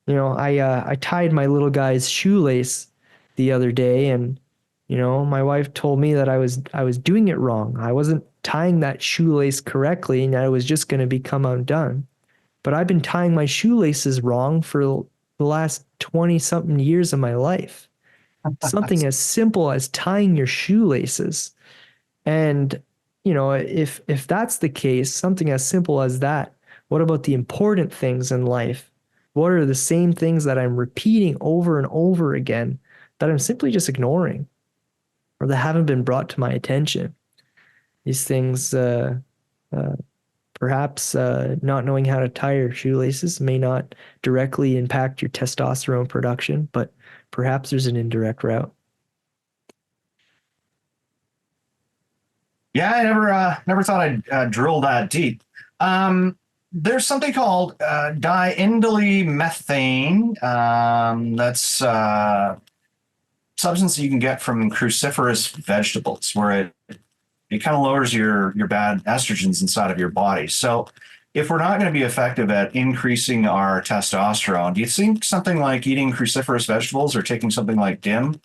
I tied my little guy's shoelace the other day, and my wife told me that I was doing it wrong. I wasn't tying that shoelace correctly, and I was just going to become undone. But I've been tying my shoelaces wrong for the last 20 something years of my life. Something as simple as tying your shoelaces. And, if that's the case, something as simple as that, what about the important things in life? What are the same things that I'm repeating over and over again that I'm simply just ignoring, or that haven't been brought to my attention? These things, perhaps not knowing how to tie your shoelaces may not directly impact your testosterone production, but perhaps there's an indirect route. Yeah, I never thought I'd drill that deep. There's something called diindolylmethane. That's substance that you can get from cruciferous vegetables, where it kind of lowers your bad estrogens inside of your body. So if we're not going to be effective at increasing our testosterone, do you think something like eating cruciferous vegetables or taking something like DIM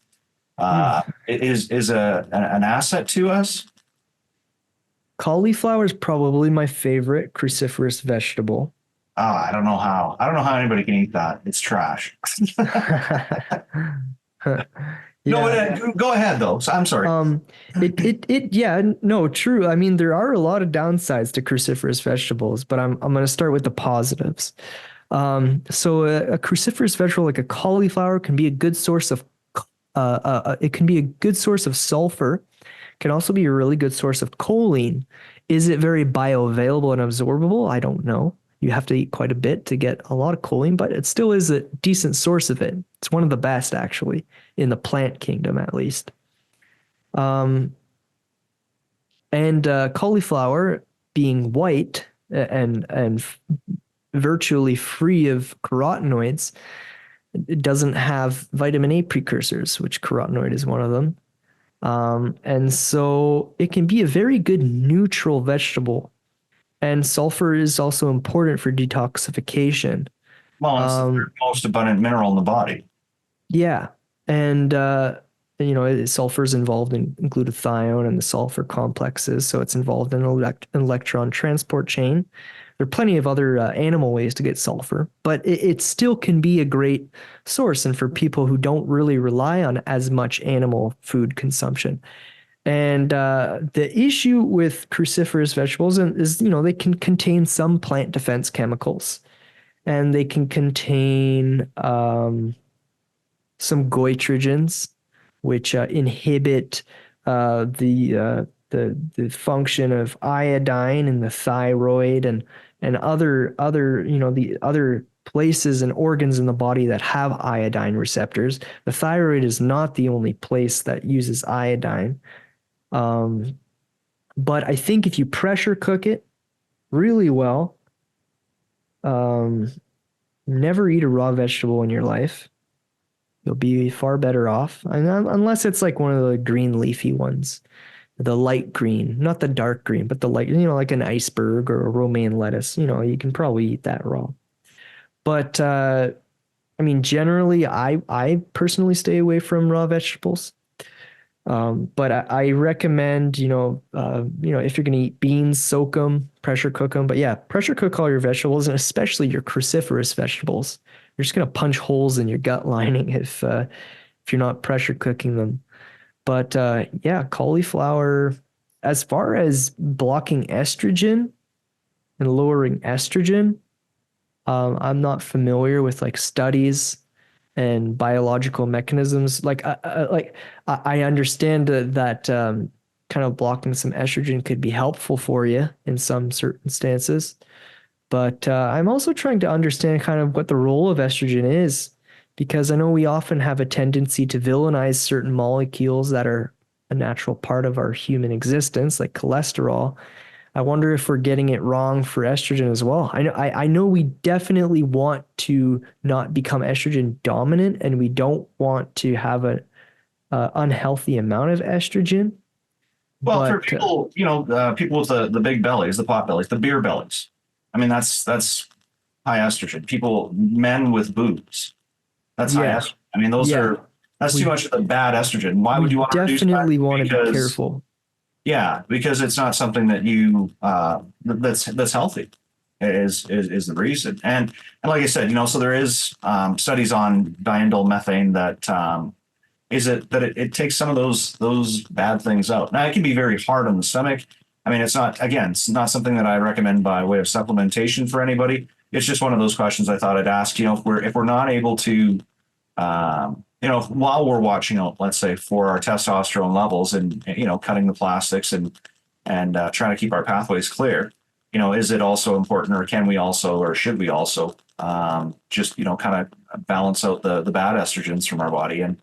is an asset to us? Cauliflower is probably my favorite cruciferous vegetable. I don't know how. I don't know how anybody can eat that. It's trash. No, but, go ahead though. I'm sorry. Yeah, no, true. I mean, there are a lot of downsides to cruciferous vegetables, but I'm going to start with the positives. So a cruciferous vegetable like a cauliflower can be a good source of it can be a good source of sulfur. Can also be a really good source of choline. Is it very bioavailable and absorbable? I don't know. You have to eat quite a bit to get a lot of choline, but it still is a decent source of it. It's one of the best, actually, in the plant kingdom, at least. And cauliflower, being white and virtually free of carotenoids, it doesn't have vitamin A precursors, which carotenoid is one of them. And so it can be a very good neutral vegetable. And sulfur is also important for detoxification. Well, it's the most abundant mineral in the body. Yeah. And, sulfur is involved in glutathione and the sulfur complexes. So it's involved in an electron transport chain. There are plenty of other animal ways to get sulfur, but it still can be a great source. And for people who don't really rely on as much animal food consumption. And the issue with cruciferous vegetables is, they can contain some plant defense chemicals, and they can contain some goitrogens, which inhibit the function of iodine in the thyroid and other the other places and organs in the body that have iodine receptors. The thyroid is not the only place that uses iodine. But I think if you pressure cook it really well, never eat a raw vegetable in your life. You'll be far better off. Unless it's like one of the green leafy ones, the light green, not the dark green, but the light, like an iceberg or a romaine lettuce. You can probably eat that raw. But I mean, generally, I personally stay away from raw vegetables. But I recommend, if you're going to eat beans, soak them, pressure cook them. But yeah, pressure cook all your vegetables, and especially your cruciferous vegetables. You're just going to punch holes in your gut lining if you're not pressure cooking them. But yeah, cauliflower, as far as blocking estrogen and lowering estrogen, I'm not familiar with like studies and biological mechanisms. I understand that kind of blocking some estrogen could be helpful for you in some circumstances. But I'm also trying to understand kind of what the role of estrogen is, because I know we often have a tendency to villainize certain molecules that are a natural part of our human existence, like cholesterol. I wonder if we're getting it wrong for estrogen as well. I know we definitely want to not become estrogen dominant, and we don't want to have an unhealthy amount of estrogen. Well, for people, people with the big bellies, the pot bellies, the beer bellies. I mean, that's high estrogen. Men with boobs, that's high estrogen. I mean, that's too much of the bad estrogen. Why would you want to reduce that? Definitely want to be careful. Yeah, because it's not something that you that's healthy is the reason. And like I said, so there is studies on diindol methane that it takes some of those bad things out. Now it can be very hard on the stomach. I mean, it's not something that I recommend by way of supplementation for anybody. It's just one of those questions I thought I'd ask. If we're not able to while we're watching out, let's say, for our testosterone levels and, cutting the plastics and trying to keep our pathways clear, is it also important, or can we also, or should we also just, kind of balance out the bad estrogens from our body and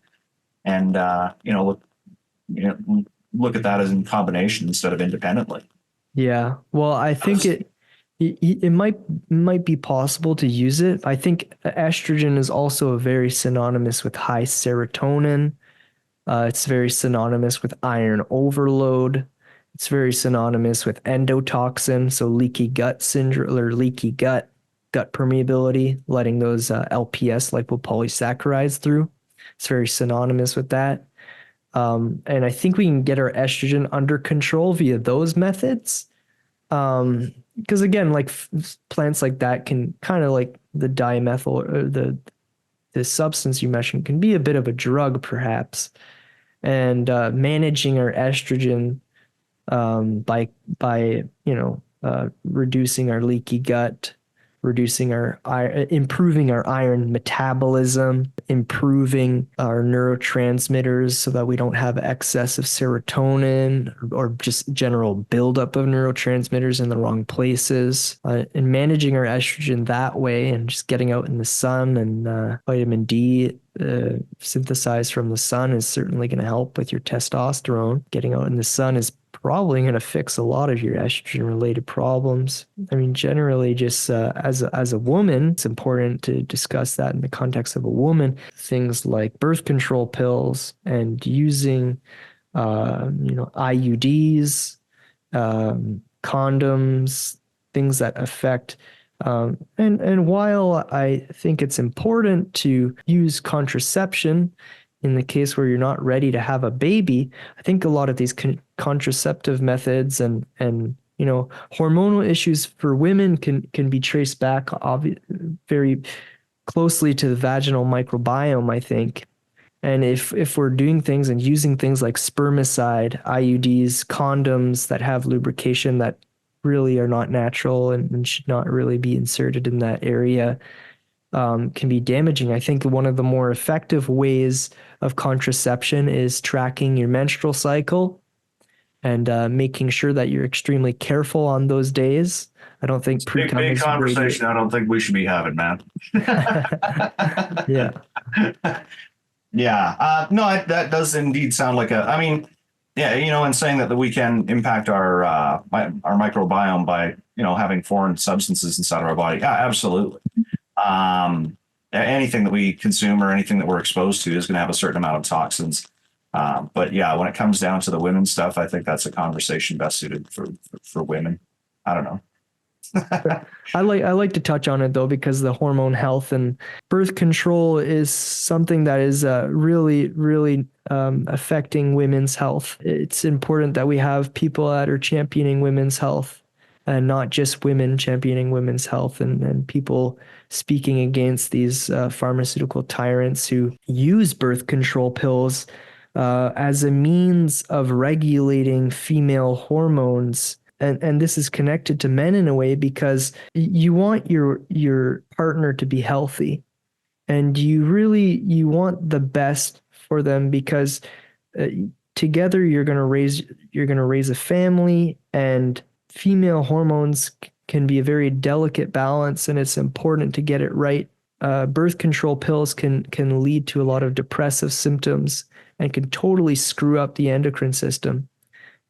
look at that as in combination instead of independently. Yeah. Well, I think it might be possible to use it. I think estrogen is also very synonymous with high serotonin. It's very synonymous with iron overload. It's very synonymous with endotoxin, so leaky gut syndrome or leaky gut permeability, letting those LPS lipopolysaccharides through. It's very synonymous with that. And I think we can get our estrogen under control via those methods. Because again, like plants like that can kind of like the dimethyl or the substance you mentioned can be a bit of a drug perhaps. And managing our estrogen by reducing our leaky gut, reducing our improving our iron metabolism, improving our neurotransmitters so that we don't have excess of serotonin or just general buildup of neurotransmitters in the wrong places, and managing our estrogen that way and just getting out in the sun and vitamin D synthesized from the sun is certainly going to help with your testosterone. Getting out in the sun is probably going to fix a lot of your estrogen related problems. I mean, generally just as a woman, it's important to discuss that in the context of a woman. Things like birth control pills and using, IUDs, condoms, things that affect. And while I think it's important to use contraception in the case where you're not ready to have a baby, I think a lot of these contraceptive methods and hormonal issues for women can be traced back very closely to the vaginal microbiome, I think. And if we're doing things and using things like spermicide, IUDs, condoms that have lubrication that really are not natural and should not really be inserted in that area, can be damaging. I think one of the more effective ways of contraception is tracking your menstrual cycle and making sure that you're extremely careful on those days. I don't think pre-cum Big is conversation. I don't think we should be having, man. Yeah. Yeah. No, that does indeed sound like I mean, yeah, and saying that we can impact our microbiome by, having foreign substances inside of our body. Yeah, absolutely. Anything that we consume or anything that we're exposed to is going to have a certain amount of toxins. But yeah, when it comes down to the women's stuff, I think that's a conversation best suited for women. I don't know. I like to touch on it though, because the hormone health and birth control is something that is really affecting women's health. It's important that we have people that are championing women's health, and not just women championing women's health, and people speaking against these pharmaceutical tyrants who use birth control pills as a means of regulating female hormones. And this is connected to men in a way, because you want your partner to be healthy, and you want the best for them, because together you're going to raise a family, and female hormones can be a very delicate balance, and it's important to get it right. Birth control pills can lead to a lot of depressive symptoms and can totally screw up the endocrine system.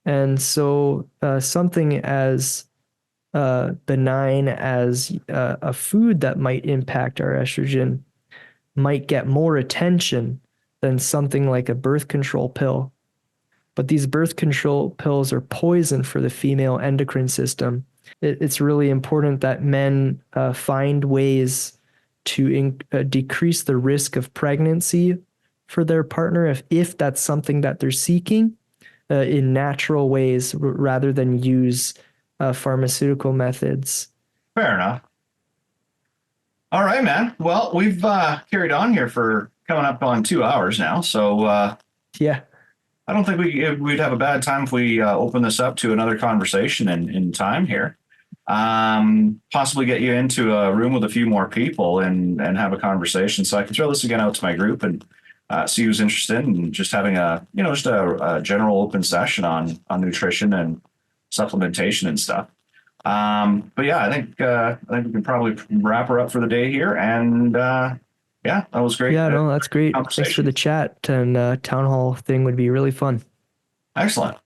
And so something as benign as a food that might impact our estrogen might get more attention than something like a birth control pill. But these birth control pills are poison for the female endocrine system. It's really important that men find ways to decrease the risk of pregnancy for their partner, if that's something that they're seeking, in natural ways rather than use pharmaceutical methods. Fair enough. All right, man. Well, we've carried on here for coming up on 2 hours now. So yeah, I don't think we'd have a bad time if we open this up to another conversation in time here. Possibly get you into a room with a few more people and have a conversation. So I can throw this again out to my group and see who's interested in just having a general open session on nutrition and supplementation and stuff. But yeah, I think we can probably wrap her up for the day here. And yeah, that was great. Yeah, no, that's great. Thanks for the chat, and town hall thing would be really fun. Excellent.